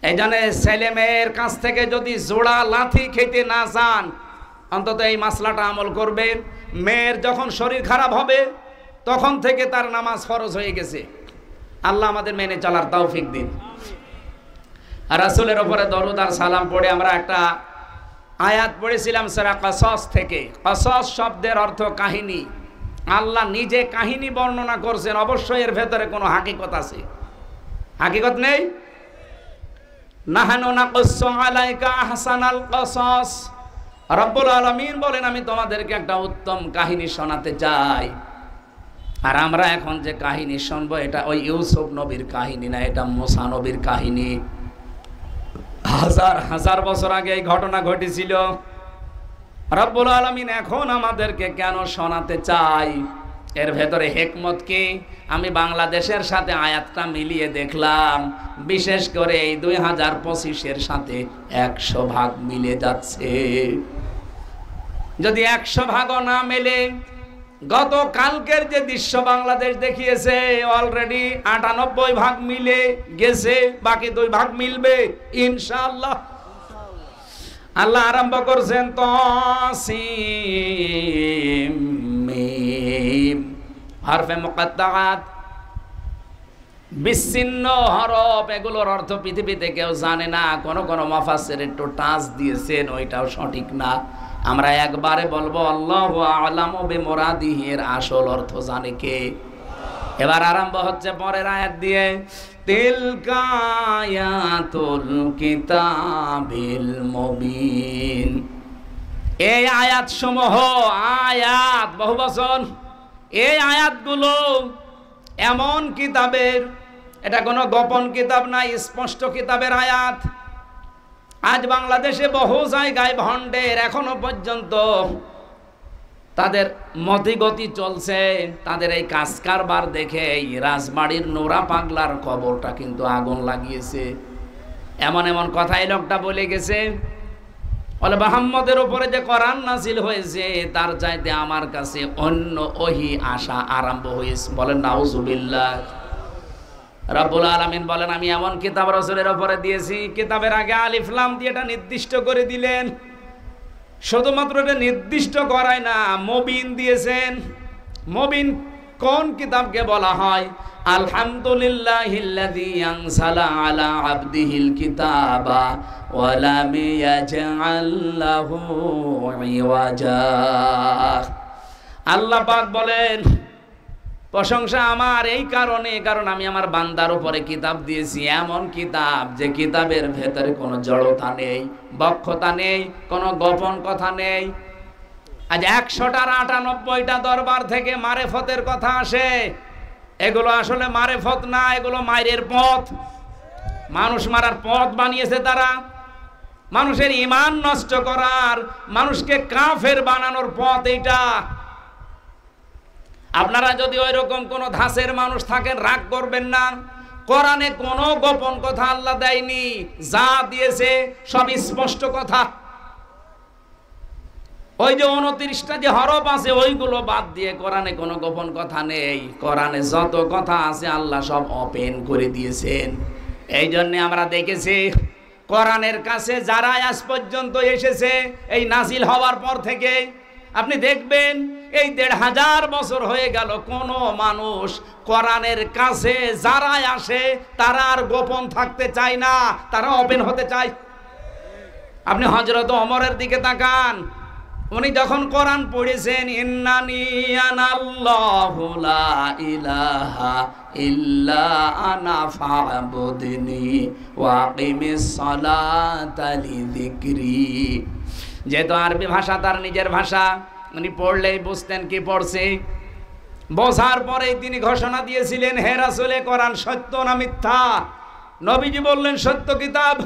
এই জন্য ছেলে মেয়ের কাছ থেকে যদি জোড়া লাথি খেতে না চান, অন্তত এই মাসলাটা আমল করবেন। মেয়ের যখন শরীর খারাপ হবে তখন থেকে তার নামাজ ফরজ হয়ে গেছে। আল্লাহ আমাদের মেনে চলার তৌফিক দিন। রাসূলের উপরে দরুদ আর সালাম পড়ে আমরা একটা আয়াত পড়েছিলাম সূরা কসস থেকে। কসস শব্দের অর্থ কাহিনী। আল্লাহ নিজে কাহিনী বর্ণনা করছেন, অবশ্যই এর ভেতরে কোনো হাকিকত আছে। হাকিকত নেই? নাহানু নাকুসসু আলাইকা আহসানাল কসস। রব্বুল আলামিন বলেন আমি তোমাদেরকে একটা উত্তম কাহিনী শোনাতে চাই। আর আমরা এখন যে কাহিনী শুনবো এটা ওই ইউসুফ নবীর কাহিনী না, এটা মুসা নবীর কাহিনী। হাজার হাজার বছর আগে এই ঘটনা ঘটেছিল। রব্বুল আলামিন এখন আমাদেরকে কেন শোনাতে চাই, এর ভেতরে হিকমত কি? আমি বাংলাদেশের সাথে আয়াতটা মিলিয়ে দেখলাম, বিশেষ করে এই 2025-এর সাথে 100 ভাগ মিলে যাচ্ছে। যদি 100 ভাগও না মেলে, গত কালকের যে দৃশ্য বাংলাদেশ দেখিয়েছে অলরেডি 98 ভাগ মিলে গেছে, বাকি 2 ভাগ মিলবে ইনশাআল্লাহ। আল্লাহ আরম্ভ করছেন তাসিম মিম, হরফে মুকাত্তাআত, বিচ্ছিন্ন হরফ। এগুলোর অর্থ পৃথিবীতে কেউ জানে না। কোন কোন মুফাসসির একটু টাচ দিয়েছেন, ওইটাও সঠিক না। আমরা একবারে বলবো আল্লাহু আ'লামু বিমুরাদিহি, এর আসল অর্থ জানে কে? এবার আরম্ভ হচ্ছে পরের আয়াত দিয়ে, তিলকা আয়াতুল কিতাবিল মুবিন। এই আয়াত সমূহ, আয়াত বহুবচন, এই আয়াতগুলো এমন কিতাবের, এটা কোনো গোপন কিতাব না, স্পষ্ট কিতাবের আয়াত। আজ বাংলাদেশে বহু জায়গায় ভণ্ডের এখনো পর্যন্ত তাদের মতিগতি চলছে। তাদের এই কাজ কারবার দেখে এই রাজবাড়ির নোরা পাগলার কবরটা কিন্তু আগুন লাগিয়েছে। এমন এমন কথা এই লোকটা বলে গেছে, বলে মুহাম্মদের উপরে যে কোরআন নাযিল হয়েছে তার চাইতে আমার কাছে অন্য ওহী আসা আরম্ভ হয়েছে। বলেন নাউজুবিল্লাহ। রব্বুল আলামিন বলেন আমি এমন কিতাব রাসূলের উপরে দিয়েছি, কিতাবের আগে আলিফ লাম দিয়ে এটা নির্দিষ্ট করে দিলেন। শুধুমাত্র এটা নির্দিষ্ট করায় না, মুবিন দিয়েছেন। মুবিন কোন কিতাবকে বলা হয়? আলহামদুলিল্লাহিল্লাযী আনজালা আলা আবদিহিল কিতাবা ওয়া লাম ইয়াজআল লাহু ইওয়াজা। আল্লাহ পাক বলেন প্রশংসা আমার এই কারণে, কারণ আমি আমার বান্দার উপরে কিতাব দিয়েছি, এমন কিতাব যে কিতাবের ভেতরে কোনো জড়তা নেই, বক্ষতা নেই, কোনো গোপন কথা নেই। আজ 100টার 98টা দরবার থেকে মারেফতের কথা আসে, এগুলো আসলে মারেফত না, এগুলো মায়ের পথ। মানুষ মারার পথ বানিয়েছে তারা, মানুষের ঈমান নষ্ট করার, মানুষকে কাফের বানানোর পথ এইটা। আপনারা যদি ওই রকম কোন ধাঁচের মানুষ থাকেন রাগ করবেন না। কোরআনে কোনো গোপন কথা আল্লাহ দেয়নি, যা দিয়েছে সব স্পষ্ট কথা। ওই যে 29টা যে হরফ আছে ওইগুলো বাদ দিয়ে কোরআনে কোনো গোপন কথা নেই। কোরআনে যত কথা আছে আল্লাহ সব ওপেন করে দিয়েছেন। এই জন্য আমরা দেখেছি কোরআনের কাছে যারা আজ পর্যন্ত এসেছে এই নাজিল হওয়ার পর থেকে, আপনি দেখবেন এই 1500 বছর হয়ে গেল, কোন মানুষ কোরআনের কাছে যারা আসে তারা আর গোপন থাকতে চায় না, তারা ওপেন হতে চায়। আপনি হযরত ওমরের দিকে তাকান, উনি যখন কোরআন পড়েছেন, ইন্নানি আনাল্লাহু লা ইলাহা ইল্লা আনা ফা'বুদনি ওয়া আকিমিস সালাতা লিযিকরি। যেহেতু আরবি ভাষা তার নিজের ভাষা, উনি পড়লেই বুঝতেন কি পড়ছে। বোঝার পরেই তিনি ঘোষণা দিয়েছিলেন, হে রাসূল, কোরআন সত্য না মিথ্যা? নবীজি বললেন সত্য কিতাব।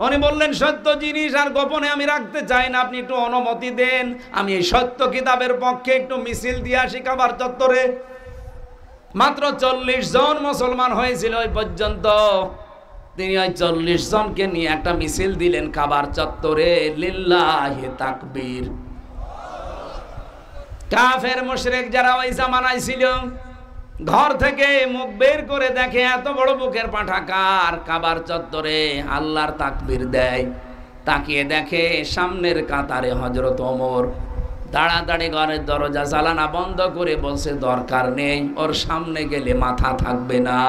উনি বললেন সত্য জিনিস আর গোপনে আমি রাখতে চাই না, আপনি একটু অনুমতি দেন, আমি এই সত্য কিতাবের পক্ষে একটু মিছিল দিয়ে আসি কাবার চত্বরে। মাত্র 40 জন মুসলমান হয়েছিল ওই পর্যন্ত। তিনি ওই 40 জনকে নিয়ে একটা মিছিল দিলেন কাবার চত্বরে। লিল্লাহি তাকবীর। কাফের মুশরিক যারা ওই জামানায় ছিল ঘর থেকে মুখ বের করে দেখে এত বড় বুকের পাঁঠা কার, কাবার চত্বরে আল্লাহর তাকবীর দেয়। তাকিয়ে দেখে সামনের কাতারে হযরত ওমর দাঁড়াদাঁড়ি ঘরের দরজা জানালা বন্ধ করে বলছে দরকার নেই, ওর সামনে গেলে মাথা থাকবে না।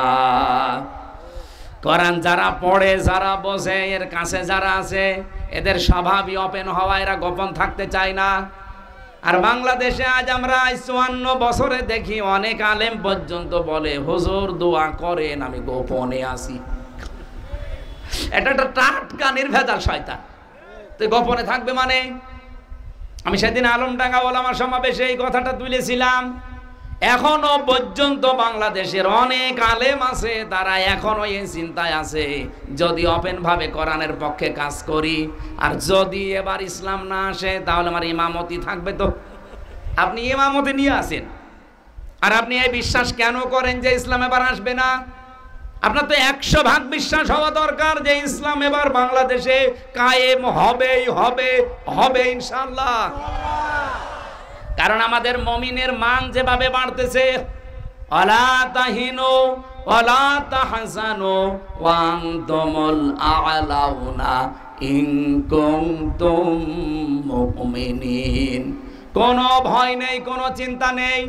কোরআন যারা পড়ে, যারা বোঝে, এর কাছে যারা আছে, এদের স্বভাবই ওপেন হওয়া, এরা গোপন থাকতে চায় না। আর বাংলাদেশে আজ আমরা 54 বছরে দেখি অনেক আলেম পর্যন্ত বলে হুজুর দোয়া করেন আমি গোপনে আছি। এটা একটা টাটকা নির্ভেজাল শয়তান। তুই গোপনে থাকবে মানে? আমি সেদিন আলমডাঙ্গা ওলামা সমাবেশে এই কথাটা তুলেছিলাম। এখনো পর্যন্ত বাংলাদেশের অনেক আলেম আছে, তারা এখনো এই চিন্তায় আছে যদি ওপেন ভাবে কোরআনের পক্ষে কাজ করি, আর যদি এবার ইসলাম না আসে তাহলে আমার ইমামতি থাকবে। তো আপনি ইমামতি নিয়ে আসেন, আর আপনি এই বিশ্বাস কেন করেন যে ইসলাম এবার আসবে না? আপনার তো 100% বিশ্বাস হওয়া দরকার যে ইসলাম এবার বাংলাদেশে কায়েম হবেই হবে, হবে ইনশাআল্লাহ। কারণ আমাদের মুমিনের মান যেভাবে বাড়তেছে, ওয়ালা তাহিনু ওয়ালা তাহজানু ওয়া আনতুমুল আ'লাউনা ইন কুনতুম মুমিনিন। কোনো ভয় নেই, কোনো চিন্তা নেই।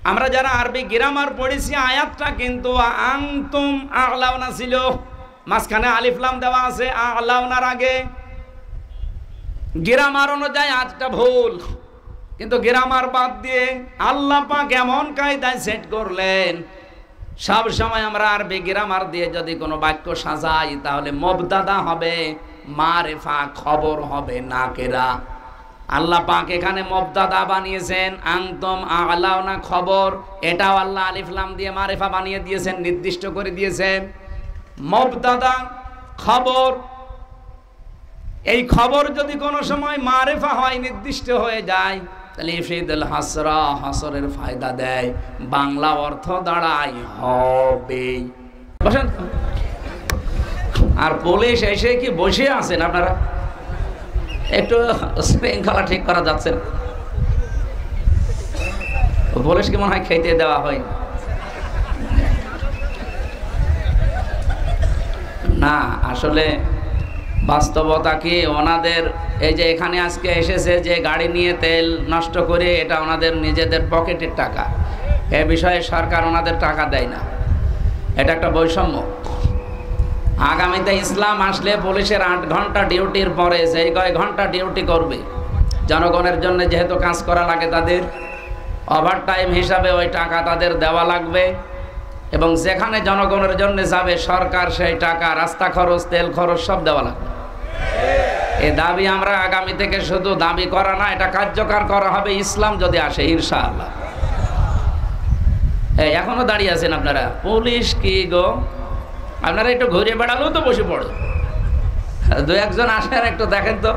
আমরা যারা আরবি গ্রামার পড়েছি, আয়াতটা কিন্তু আনতুম আ'লাউনা ছিল, মাঝখানে আলিফ লাম দেওয়া আছে আ'লাউনার আগে। গ্রামার অনুযায়ী আজটা ভুল, কিন্তু গ্রামার বাদ দিয়ে আল্লাহ পাক এমন কায়দায় সেট করলেন, সব সময় আমরা আরবি গ্রামার দিয়ে যদি কোনো বাক্য সাজাই তাহলে মুবতাদা হবে মারিফা, খবর হবে নাকেরা। আল্লাহ পাক এখানে মুবতাদা বানিয়েছেন আনতুম আ'লাউনা খবর, এটাও আল্লাহ আলিফ লাম দিয়ে মারিফা বানিয়ে দিয়েছেন, নির্দিষ্ট করে দিয়েছেন। মুবতাদা খবর, এই খবর যদি কোনো সময় মারিফা হয়, নির্দিষ্ট হয়ে যায়, তাহলে ইফিদুল হাসরা, হাসরের ফায়দা দেয়, বাংলা অর্থ দাঁড়ায় হবে। বসেন। আর পুলিশ এসে কি বসে আছেন আপনারা? একটু শৃঙ্খলা ঠিক করা যাচ্ছে না? পুলিশকে মনে হয় খেতে দেওয়া হয় না। আসলে বাস্তবতা কি, ওনাদের এই যে এখানে আজকে এসেছে যে গাড়ি নিয়ে তেল নষ্ট করে, এটা ওনাদের নিজেদের পকেটের টাকা। এ বিষয়ে সরকার ওনাদের টাকা দেয় না, এটা একটা বৈষম্য। আগামীতে ইসলাম আসলে পুলিশের 8 ঘন্টা ডিউটির পরে যে কয় ঘন্টা ডিউটি করবে, জনগণের জন্য যেহেতু কাজ করা লাগে, তাদের ওভারটাইম হিসাবে ওই টাকা তাদের দেওয়া লাগবে। এবং যেখানে জনগণের জন্য যাবে সরকার সেই টাকা, রাস্তা খরচ, তেল খরচ সব দেওয়া লাগবে। এই দাবি আমরা আগামী থেকে শুধু দাবি করা না, এটা কার্যকর করা হবে ইসলাম যদি আসে ইনশাআল্লাহ। এখনো দাঁড়িয়ে আছেন আপনারা? পুলিশ কি গো, আপনারা একটু ঘুরে বেড়ালেও তো বসে পড়ে। 2-1 জন আসেন, একটু দেখেন তো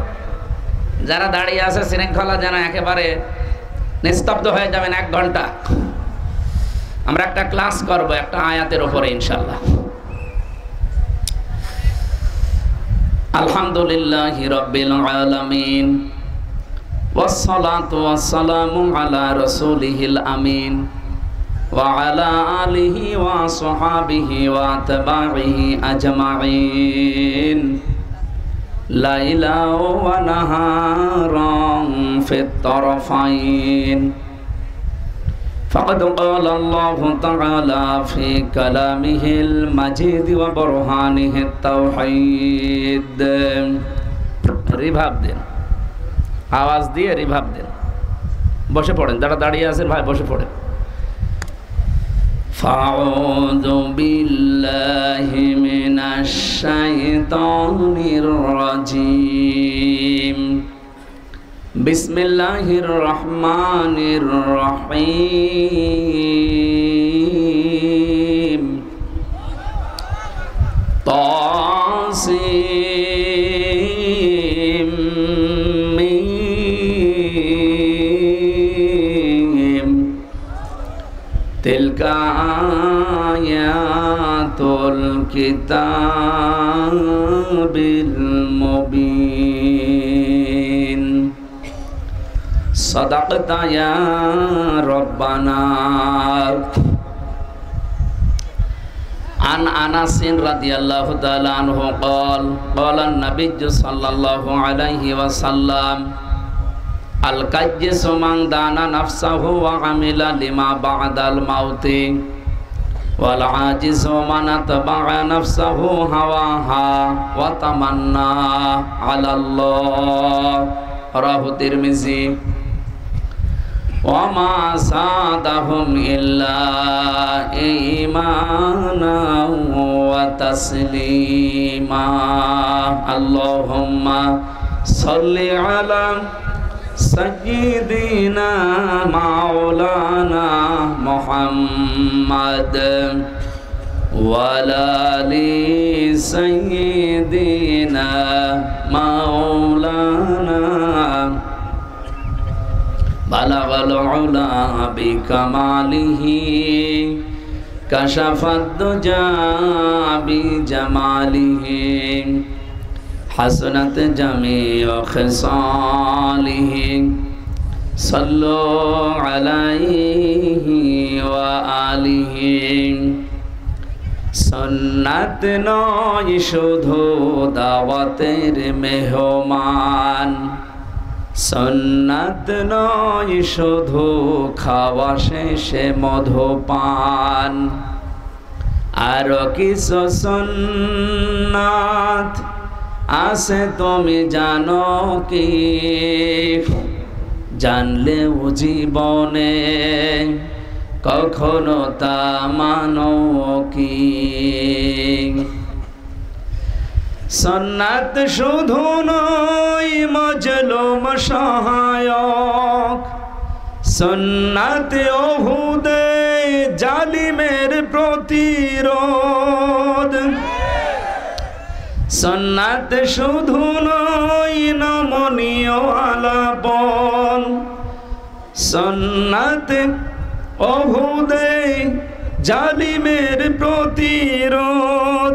যারা দাঁড়িয়ে আছে শৃঙ্খলা যেন একেবারে নিস্তব্ধ হয়ে যাবেন 1 ঘন্টা। আমরা একটা ক্লাস করব একটা আয়াতের উপরে ইনশাআল্লাহ। আলহামদুলিল্লাহি রাব্বিল আলামিন ওয়াসসালাতু ওয়াসসালামু আলা রাসূলিহিল আমিন ওয়া আলা আলিহি ওয়া সাহবিহি ওয়া তাবাইহি আজমাইন লাইলা ওয়া নাহারান ফিত তারফাইন। فقد قال الله تعالى في كلامه المجيد وبرهانه التوحيد। রিভাব দেন, আওয়াজ দিয়ে রিভাব দেন। বসে পড়েন, যারা দাঁড়িয়ে আছেন ভাই বসে পড়েন। ফাউযু বিল্লাহি মিনাশ শাইতানির রাজিম। বিসমিল্লাহির রহমানির রহিম। তাসিম মিম। তিলকা আয়াতুল কিতাবিল মুবিন। সাদাকতা ইয়া রব্বানা। عن أنس رضي الله تعالى عنه قال قال النبي صلى الله عليه وسلم القيس من دان نفسه وعمل لما بعد الموت والعاجز من اتبع نفسه هواها وتمنى على الله رواه الترمذي وما زادهم إلا إيمانا وتسليما اللهم صل على سيدنا مولانا محمد وعلى آل سيدنا مولانا بلغ العلا بكماله كشف الدجى بجماله حسنت جميع خصاله صلوا عليه وآله সুন্নাত নয় শুধু দাওয়াতের মেহমান সুন্নাত নয় শুধু খাওয়া শেষে মধুপান আরো কিছু সুন্নাত আছে তুমি জানো কি জানলেও জীবনে কখনো তা মানো কি সুন্নাত শুধু নয় মজলুম সহায়ক সুন্নাত ওহুদে জালিমের প্রতিরোধ সুন্নাত শুধু নয় নমনীয় আলাপন সুন্নাত ওহুদে জালিমের প্রতিরোধ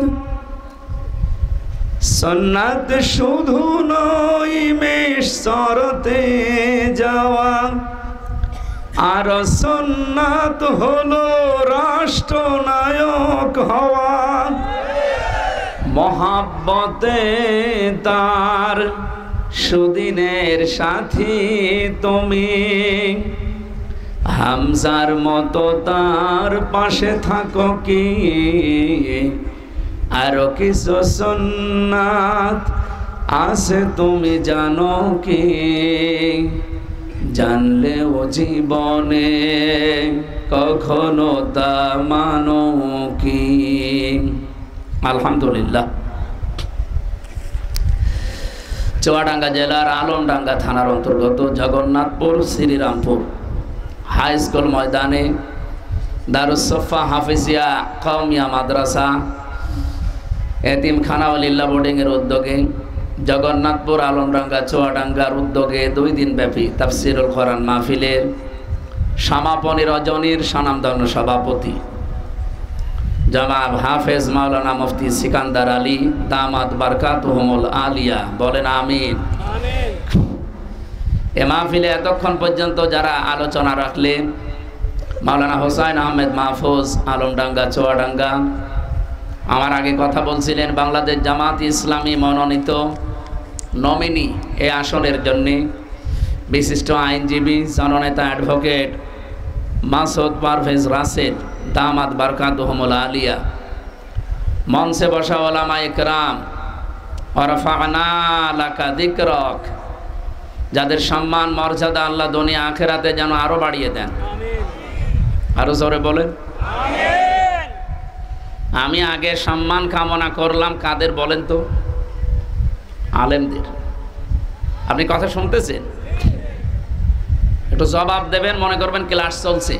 সুন্নাত শুধু নয় মেশরতে যাওয়া আর সুন্নাত হলো রাষ্ট্রনায়ক হওয়া মহাব্বতে তার সুদিনের সাথী তুমি হামজার মতো তার পাশে থাকো কি আরো কিছু সুন্নাত আছে তুমি জানো কি জানলেও জীবনে কখনো তা মানো কি আলহামদুলিল্লাহ চুয়াডাঙ্গা জেলার আলমডাঙ্গা থানার অন্তর্গত জগন্নাথপুর শ্রীরামপুর হাই স্কুল ময়দানে দারুস সফা হাফিজিয়া কওমিয়া মাদ্রাসা এতিমখানা ওয়ালিল্লাহ বোর্ডিং এর উদ্যোগে জগন্নাথপুর আলমডাঙ্গা চুয়াডাঙ্গার উদ্যোগে 2 দিন ব্যাপী তাফসিরুল কোরআন মাহফিলের সমাপনী রজনীর স্বনামধন্য সভাপতি জনাব হাফেজ মাওলানা মুফতি সিকান্দার আলী দামাত বারকাতুহুমুল আলিয়া বলেন আমিন। এ মাহফিলে এতক্ষণ পর্যন্ত যারা আলোচনা রাখলেন মাওলানা হোসাইন আহমেদ মাহফুজ আলমডাঙ্গা চুয়াডাঙ্গা, আমার আগে কথা বলছিলেন বাংলাদেশ জামাত ইসলামী মনোনীত নমিনি এই আসনের জন্যে বিশিষ্ট আইনজীবী জননেতা অ্যাডভোকেট মাসুদ পারভেজ রাশেদ দামাত বারকাতুহুমুল আলিয়া, মঞ্চে বসা ওলামা ইকরাম ওয়ারফা'না লাকা যিকরাক, যাদের সম্মান মর্যাদা আল্লাহ দুনিয়া আখিরাতে যেন আরো বাড়িয়ে দেন। আরো জোরে বলেন আমিন। আমি আগে সম্মান কামনা করলাম কাদের বলেন তো? আলেমদের। আপনি কথা শুনতেছেন? একটু জবাব দেবেন, মনে করবেন ক্লাস চলছে।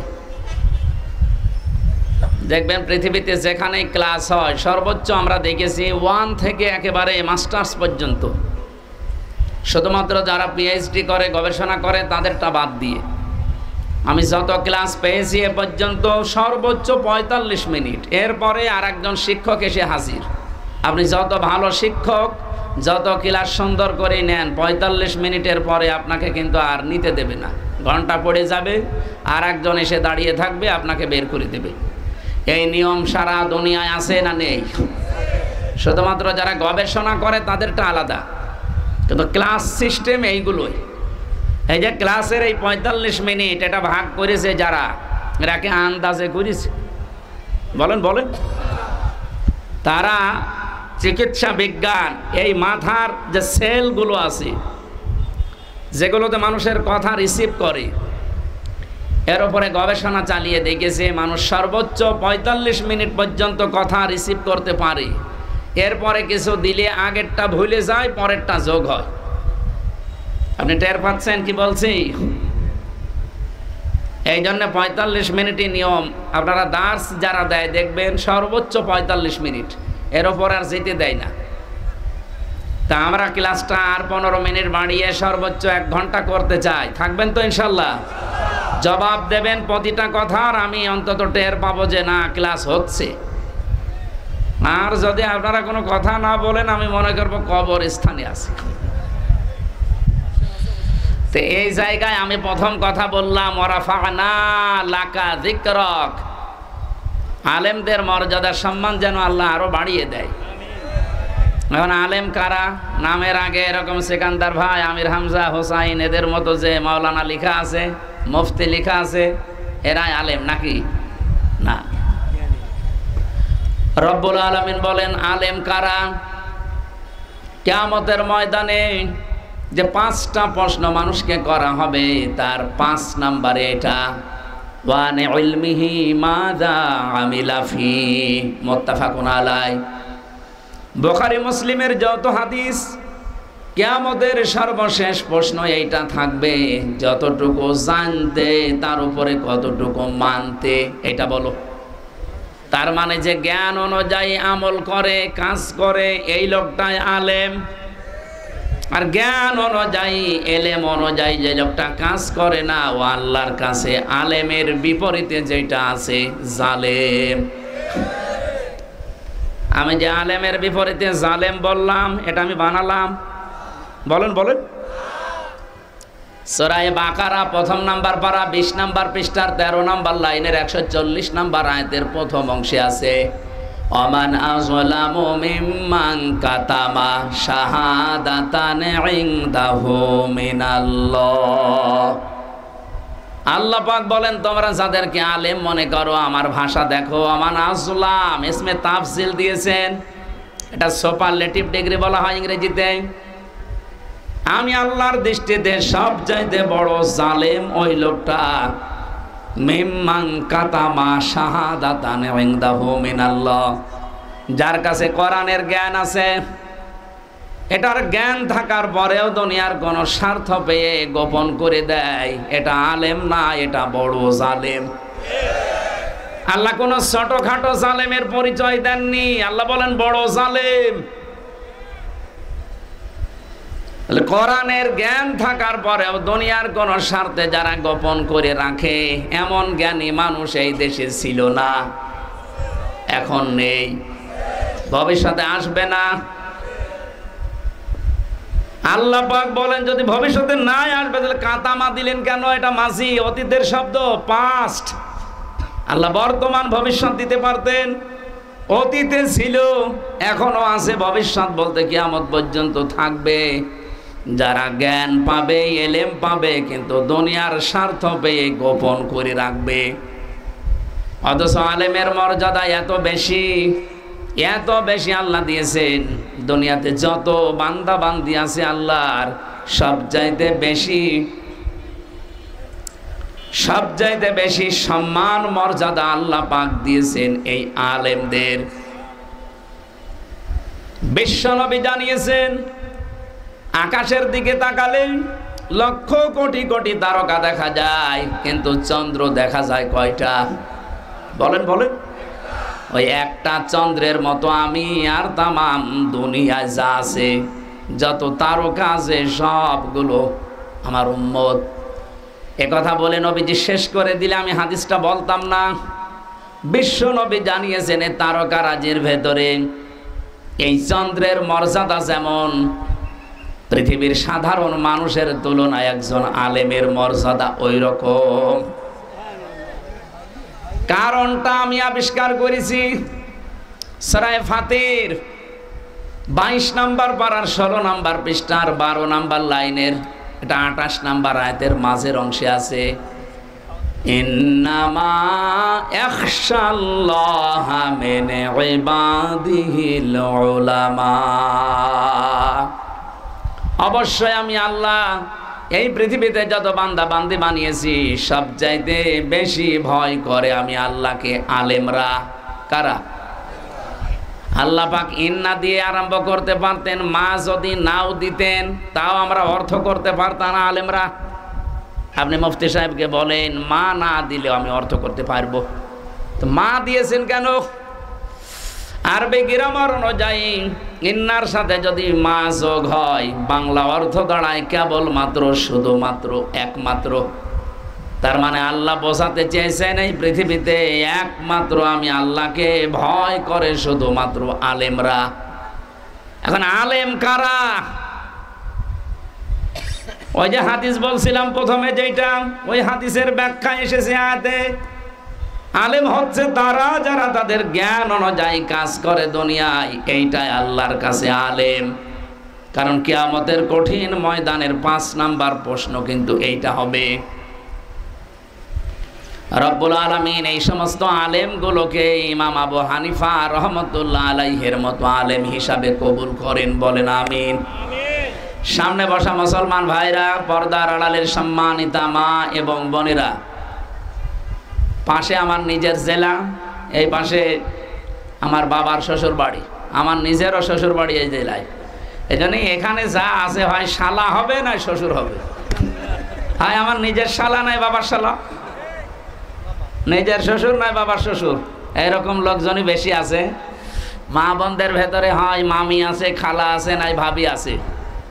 দেখবেন পৃথিবীতে যেখানে ক্লাস হয় সর্বোচ্চ আমরা দেখেছি 1 থেকে একেবারে মাস্টার্স পর্যন্ত, শুধুমাত্র যারা পিএইচডি করে গবেষণা করে তাদেরটা বাদ দিয়ে আমি যত ক্লাস পেয়েছি এ পর্যন্ত সর্বোচ্চ 45 মিনিট, এরপরে আর একজন শিক্ষক এসে হাজির। আপনি যত ভালো শিক্ষক, যত ক্লাস সুন্দর করে নেন, 45 মিনিটের পরে আপনাকে কিন্তু আর নিতে দেবে না, ঘন্টা পড়ে যাবে, আর একজন এসে দাঁড়িয়ে থাকবে, আপনাকে বের করে দেবে। এই নিয়ম সারা দুনিয়ায় আছে না নেই? শুধুমাত্র যারা গবেষণা করে তাদেরটা আলাদা, কিন্তু ক্লাস সিস্টেম এইগুলোই। এই যে ক্লাসের এই 45 মিনিট এটা ভাগ করেছে যারা, এরাকে আন্দাজে করেছে। বলেন বলেন, তারা চিকিৎসা বিজ্ঞান, এই মাথার যে সেলগুলো আছে যেগুলোতে মানুষের কথা রিসিভ করে, এর উপরে গবেষণা চালিয়ে দেখেছে মানুষ সর্বোচ্চ 45 মিনিট পর্যন্ত কথা রিসিভ করতে পারে। এরপরে কিছু দিলে আগেরটা ভুলে যায়, পরেরটা যোগ হয়। আপনি টের পাচ্ছেন কি বলছি? এই জন্য 45 মিনিটই নিয়ম। আপনারা দার্স যারা দেয় দেখবেন সর্বোচ্চ 45 মিনিট, এর ওপর আর যেতে দেয় না। তা আমরা ক্লাসটা আর 15 মিনিট বাড়িয়ে সর্বোচ্চ 1 ঘন্টা করতে চাই। থাকবেন তো ইনশাল্লাহ? জবাব দেবেন প্রতিটা কথার, আমি অন্তত টের পাবো যে না ক্লাস হচ্ছে। আর যদি আপনারা কোনো কথা না বলেন আমি মনে করবো কবরস্থানে আছে। তো এই জায়গায় আমি প্রথম কথা বললাম ওয়ারাফা'না লাকা যিকরাক, আলেমদের মর্যাদা সম্মান যেন আল্লাহ আরো বাড়িয়ে দেয়। এখন আলেম কারা? নামের আগে এরকম সেকান্দার ভাই, আমির হামজা, হোসাইন, এদের মতো যে মাওলানা লেখা আছে, মুফতি লেখা আছে, এরাই আলেম নাকি? না। রব্বুল আলামিন বলেন আলেম কারা? কিয়ামতের ময়দানে যে 5টা প্রশ্ন মানুষকে করা হবে, তার 5 নম্বরে এটা, ওয়ানে ইলমিহি মাযা আমিলা ফি, মুত্তাফাকুন আলাই। বুখারী মুসলিমের যত হাদিস, কিয়ামতের সর্বশেষ প্রশ্ন এইটা থাকবে, যতটুকু জানতে তার উপরে কতটুকু মানতে, এটা বলো। তার মানে যে জ্ঞান অনুযায়ী আমল করে, কাজ করে, এই লোকটাই আলেম। আর জ্ঞান অনুযায়ী, এলেম অনুযায়ী যে লোকটা কাজ করে না, ও আল্লাহর কাছে আলেমের বিপরীতে যেটা আছে জালেম। আমি যে আলেমের বিপরীতে জালেম বললাম, এটা আমি বানালাম? বলেন বলেন। সূরা বাকারা 1 নাম্বার পারা 20 নাম্বার পৃষ্ঠার 13 নাম্বার লাইনের 140 নাম্বার আয়াতের প্রথম অংশে আছে, ওমান আযলামু মিম্মান কাতামা শাহাদাতান ইনদাহু মিনাল্লাহ। আল্লাহ পাক বলেন তোমরা যাদেরকে আলেম মনে করো, আমার ভাষা দেখো, ওমান আযলাম ইসমে তাফসিল দিয়েছেন, এটা সুপারলেটিভ ডিগ্রি বলা হয় ইংরেজিতে। আমি আল্লাহর দৃষ্টিতে সবচাইতে বড় জালেম ওই লোকটা, মিম্মান কাতামা শাহাদাতান ইনদাহু মিনাল্লাহ, যার কাছে কোরআনের জ্ঞান আছে, এটার জ্ঞান থাকার পরেও দুনিয়ার কোনো স্বার্থ পেয়ে গোপন করে দেয়, এটা আলেম না, এটা বড় জালেম। আল্লাহ কোন ছোটখাটো জালেমের পরিচয় দেননি, আল্লাহ বলেন বড় জালেম। কোরআনের জ্ঞান থাকার পরেও দুনিয়ার কোন স্বার্থে যারা গোপন করে রাখে, এমন জ্ঞানী মানুষ এই দেশে ছিল না, এখন নেই, ভবিষ্যতে আসবে না। আল্লাহ পাক বলেন যদি ভবিষ্যতে নাই আসবে তাহলে কাতামা দিলেন কেন? এটা মাঝি, অতীতের শব্দ, পাস্ট। আল্লাহ বর্তমান ভবিষ্যৎ দিতে পারতেন, অতীতে ছিল, এখনো আছে, ভবিষ্যৎ বলতে কিয়ামত পর্যন্ত থাকবে। যারা জ্ঞান পাবে, এলেম পাবে, কিন্তু দুনিয়ার স্বার্থ পেয়ে গোপন করে রাখবে। অথচ আলেমের মর্যাদা এত বেশি, এত বেশি আল্লাহ দিয়েছেন। দুনিয়াতে যত বান্দা বান্দি আছে আল্লাহর, সবচাইতে বেশি সম্মান মর্যাদা আল্লাহ পাক দিয়েছেন এই আলেমদের। বিশ্বনবী জানিয়েছেন আকাশের দিকে তাকালে লক্ষ কোটি কোটি তারকা দেখা যায়, কিন্তু চন্দ্র দেখা যায় কয়টা? বলেন বলেন। ওই একটা চন্দ্রের মতো আমি আর তামাম দুনিয়ায় যা আছে, যত তারকা আছে, সবগুলো আমার উম্মত। একথা বলে নবীজি শেষ করে দিলে আমি হাদিসটা বলতাম না। বিশ্ব নবী জানিয়েছেন এই তারকারাজির ভেতরে এই চন্দ্রের মর্যাদা যেমন, পৃথিবীর সাধারণ মানুষের তুলনায় একজন আলেমের মর্যাদা ওই রকম। কারণটা আমি আবিষ্কার করেছি সূরা ফাতির 22 নম্বর পারার 16 নম্বর পৃষ্ঠার 12 নম্বর লাইনের, এটা 28 নম্বর আয়াতের মাঝের অংশে আছে, ইন্নামা ইয়াখশাল্লাহা মিন ইবাদিহিল উলামা। অবশ্যই আমি আল্লাহ এই পৃথিবীতে যত বান্দা বান্দি বানিয়েছি সবচাইতে বেশি ভয় করে আমি আল্লাহকে আলেমরা। কারা? আল্লাহ পাক ইন্না দিয়ে আরম্ভ করতে পারতেন, মা যদি নাও দিতেন তাও আমরা অর্থ করতে পারতাম না আলেমরা। আপনি মুফতি সাহেবকে বলেন মা না দিলেও আমি অর্থ করতে পারবো, তো মা দিয়েছেন কেন? আরবি গ্রামার অনুযায়ী ইন্নার সাথে যদি মা যোগ হয় বাংলা অর্থ দাঁড়ায় কেবলমাত্র, শুধুমাত্র, একমাত্র। তার মানে আল্লাহ বোঝাতে চেয়েছেন এই পৃথিবীতে একমাত্র আমি আল্লাহকে ভয় করে শুধুমাত্র আলেমরা। এখন আলেম কারা? ওই যে হাদিস বলছিলাম প্রথমে, যেটা ওই হাদিসের ব্যাখ্যা এসেছে আয়াতে, আলেম হচ্ছে তারা যারা তাদের জ্ঞান অনুযায়ী কাজ করে দুনিয়ায়, এইটাই আল্লাহর কাছে আলেম। কারণ কিয়ামতের কঠিন ময়দানের 5 নাম্বার প্রশ্ন কিন্তু এইটা হবে। রব্বুল আলামিন এই সমস্ত আলেমগুলোকে ইমাম আবু হানিফা রহমতুল্লাহ আলাইহির মতো আলেম হিসাবে কবুল করেন, বলেন আমিন। সামনে বসা মুসলমান ভাইরা, পর্দার আড়ালের সম্মানিতা মা এবং বোনেরা, পাশে আমার নিজের জেলা, এই পাশে আমার বাবার শ্বশুর বাড়ি, আমার নিজেরও শ্বশুর বাড়ি এই জেলায়। এই জন্যই এখানে যা আছে হয় শালা হবে না শ্বশুর হবে। হয় আমার নিজের শালা নাই বাবার শালা, নিজের শ্বশুর নয় বাবার শ্বশুর, এরকম লোকজনই বেশি আছে। মা বোনদের ভেতরে হয় মামি আছে, খালা আছে, নাই ভাবি আছে,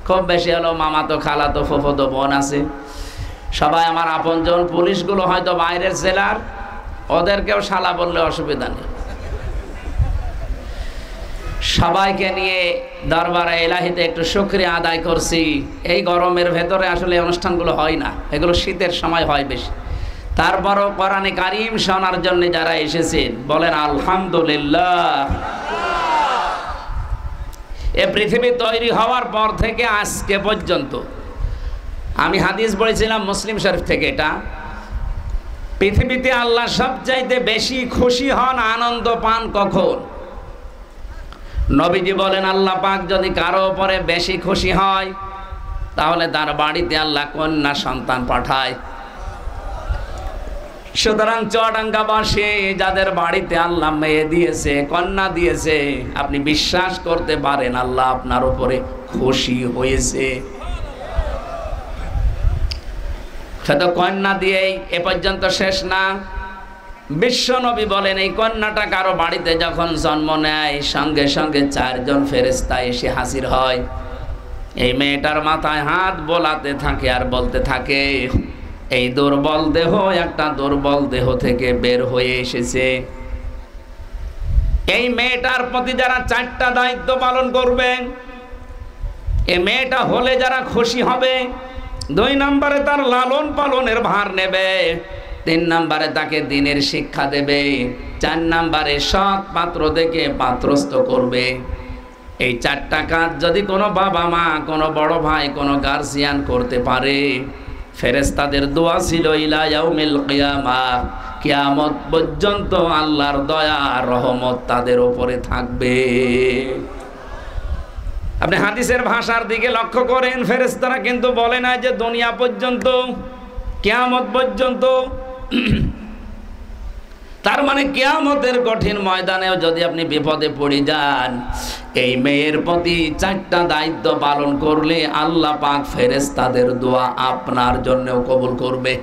খুব বেশি হলো মামা তো, খালা তো, ফুফো তো, বোন আছে। সবাই আমার আপনজন। পুলিশগুলো হয়তো বাইরের জেলার, ওদেরকেও শালা বললে অসুবিধা নেই। সবাইকে নিয়ে দরবারে ইলাহিতে একটু শুকরিয়া আদায় করছি। এই গরমের ভেতরে আসলে অনুষ্ঠানগুলো হয় না, এগুলো শীতের সময় হয় বেশি। তারপরও কোরআনে কারীম শোনার জন্য যারা এসেছেন বলেন আলহামদুলিল্লাহ। এ পৃথিবী তৈরি হওয়ার পর থেকে আজকে পর্যন্ত আমি হাদিস পড়েছিলাম মুসলিম শরীফ থেকে, এটা পৃথিবীতে আল্লাহ সবচাইতে বেশি খুশি হন, আনন্দ পান কখন? নবীজি বলেন আল্লাহ পাক যদি কারো উপরে বেশি খুশি হয় তাহলে তার বাড়িতে আল্লাহ কন্যা সন্তান পাঠায়। সুতরাং চুয়াডাঙ্গাবাসী যাদের বাড়িতে আল্লাহ মেয়ে দিয়েছে, কন্যা দিয়েছে, আপনি বিশ্বাস করতে পারেন আল্লাহ আপনার উপরে খুশি হয়েছে। শুধু কন্যা দিয়েই এ পর্যন্ত শেষ না। বিশ্ব নবী বলেন এই কন্যাটা কারো বাড়িতে যখন জন্ম নেয় সঙ্গে সঙ্গে 4 জন ফেরেশতা এসে হাজির হয়। এই মেয়েটার মাথায় হাত বোলাতে থাকে আর বলতে থাকে এই দুর্বল দেহ একটা দুর্বল দেহ থেকে বের হয়ে এসেছে। এই মেয়েটার প্রতি যারা 4টা দায়িত্ব পালন করবে, এই মেয়েটা হলে যারা খুশি হবে, 2 নম্বরে তার লালন পালনের ভার নেবে, 3 নম্বরে তাকে দ্বীনের শিক্ষা দেবে, 4 নম্বরে সৎ পাত্র দেখে পাত্রস্থ করবে। এই 4টা কাজ যদি কোনো বাবা মা, কোনো বড় ভাই, কোনো গার্জিয়ান করতে পারে, ফেরেশতাদের দোয়া ছিল ইলা ইয়াউমিল কিয়ামাহ, কিয়ামত পর্যন্ত আল্লাহর দয়া রহমত তাদের উপরে থাকবে। আপনি হাদিসের ভাষার দিকে লক্ষ্য করেন, ফেরেশতারা কিন্তু বলে না যে দুনিয়া পর্যন্ত, কিয়ামত পর্যন্ত। তার মানে কিয়ামতের কঠিন ময়দানেও যদি আপনি বিপদে পড়ে যান, এই মেয়ের প্রতি 4টা দায়িত্ব পালন করলে আল্লাহ পাক ফেরেশতাদের দোয়া আপনার জন্যও কবুল করবে।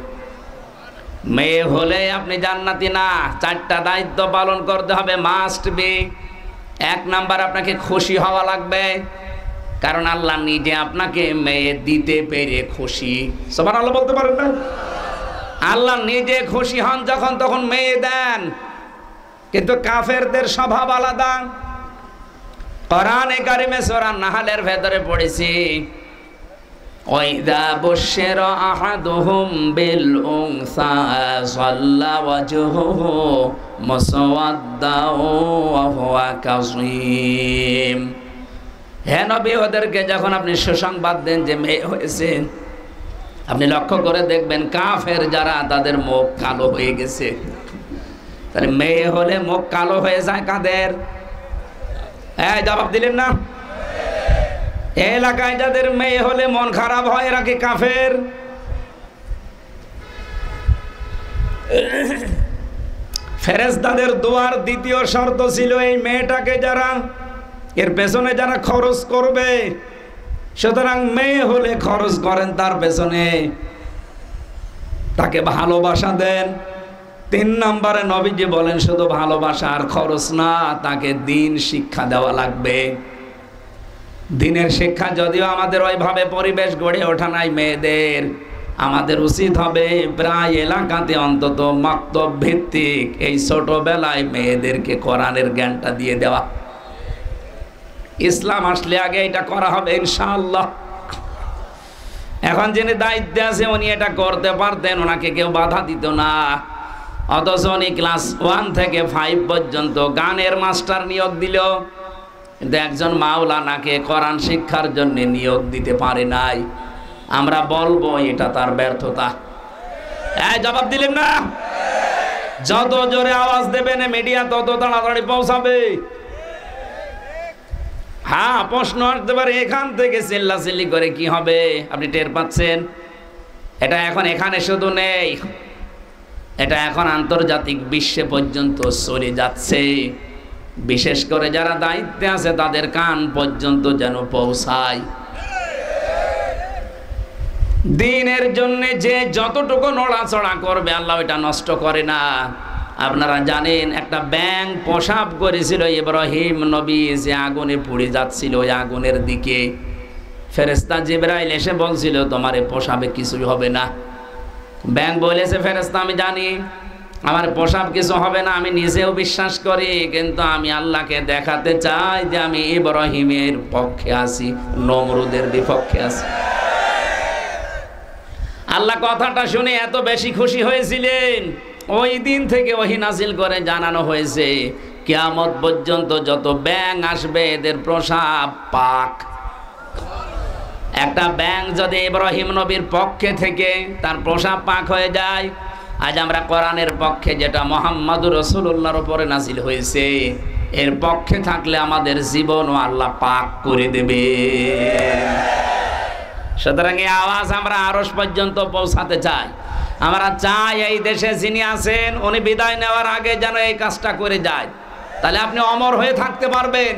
মেয়ে হলে আপনি জান্নাতি না, 4টা দায়িত্ব পালন করতে হবে, মাস্ট বি। 1 নাম্বার আপনাকে খুশি হওয়া লাগবে, কারণ আল্লাহ নিজে আপনাকে মেয়ে দিতে পেরে খুশি। সুবহানাল্লাহ বলতে পারেন না? আল্লাহ নিজে খুশি হন যখন তখন মেয়ে দেন, কিন্তু কাফেরদের স্বভাব আলাদা। কোরআনে কারিমে সূরা নাহলের ভেতরে পড়েছি وإذا بشر أحدهم بالأنثى ظل وجهه مسودا وهو كظيم। হে নবী, ওদেরকে যখন আপনি সুসংবাদ দেন যে মেয়ে হয়েছে, আপনি লক্ষ্য করে দেখবেন কাফের যারা, তাদের মুখ কালো হয়ে গেছে। তাহলে মেয়ে হলে মুখ কালো হয়ে যায় কাদের? জবাব দিলেন না? এলাকায় যাদের মেয়ে হলে মন খারাপ হয়, এরা কি কাফের? ফেরেশতাদের দোয়ার দ্বিতীয় শর্ত ছিল এই মেয়েটাকে যারা, এর পেছনে যারা খরচ করবে, সুতরাং মেয়ে হলে খরচ করেন তার পেছনে, তাকে ভালোবাসা দেন। 3 নম্বরে নবীজি বলেন শুধু ভালোবাসা আর খরচ না, তাকে দ্বীন শিক্ষা দেওয়া লাগবে। দ্বীনের শিক্ষা যদিও আমাদের ওইভাবে পরিবেশ গড়ে ওঠা নাই মেয়েদের, আমাদের উচিত হবে প্রায় এলাকাতে অন্তত মাকতব ভিত্তিক এই ছোটবেলায় মেয়েদেরকে কোরআনের জ্ঞানটা দিয়ে দেওয়া। ইসলাম আসলে আগে এটা করা হবে ইনশাআল্লাহ। এখন যিনি দায়িত্বে আছে উনি এটা করতে পারতেন, ওনাকে কেউ বাধা দিত না। অথচ উনি ক্লাস 1 থেকে 5 পর্যন্ত গানের মাস্টার নিয়োগ দিল, কিন্তু একজন মাওলানাকে কোরআন শিক্ষার জন্য নিয়োগ দিতে পারে নাই। আমরা বলবো এটা তার ব্যর্থতা। জবাব দিলেন না? যত জোরে আওয়াজ দেবেন মিডিয়া তত তাড়াতাড়ি পৌঁছাবে। হ্যাঁ, প্রশ্ন আসতে পারে এখান থেকে চিল্লাচিল্লি করে কি হবে? আপনি টের পাচ্ছেন? এটা এখন এখানে শুধু নেই, এটা এখন আন্তর্জাতিক বিশ্বে পর্যন্ত চলে যাচ্ছে। বিশেষ করে যারা দায়িত্বে আছে তাদের কান পর্যন্ত যেন পৌঁছায়। দ্বীনের জন্য যে যতটুকু নড়াচড়া করবে আল্লাহ এটা নষ্ট করে না। আপনারা জানেন একটা ব্যাঙ পেশাব করেছিল ইব্রাহিম নবী, যে আগুনে পুড়ে যাচ্ছিল, ওই আগুনের দিকে ফেরেশতা জিবরাইল এসে বলছিল তোমার এই পেশাবে কিছুই হবে না। ব্যাঙ বলেছে ফেরেশতা আমি জানি আমার পেশাব কিছু হবে না, আমি নিজেও বিশ্বাস করি, কিন্তু আমি আল্লাহকে দেখাতে চাই যে আমি ইব্রাহিমের পক্ষে আছি, নমরুদের বিপক্ষে আছি। আল্লাহ কথাটা শুনে এত বেশি খুশি হয়েছিলেন, ওই দিন থেকে ওহী নাজিল করে জানানো হয়েছে কিয়ামত পর্যন্ত যত ব্যাঙ আসবে এদের প্রসাব পাক। একটা ব্যাঙ যদি ইব্রাহিম নবীর পক্ষে থেকে তার প্রসাব পাক হয়ে যায়, আজ আমরা কোরআনের পক্ষে যেটা মুহাম্মদুর রাসূলুল্লাহর উপরে নাজিল হয়েছে এর পক্ষে থাকলে আমাদের জীবনও আল্লাহ পাক করে দেবে। সুতরাং এই আওয়াজ আমরা আরশ পর্যন্ত পৌঁছাতে চাই। আমরা চাই এই দেশে যিনি আছেন উনি বিদায় নেওয়ার আগে যেন এই কাজটা করে যায়, তাহলে আপনি অমর হয়ে থাকতে পারবেন।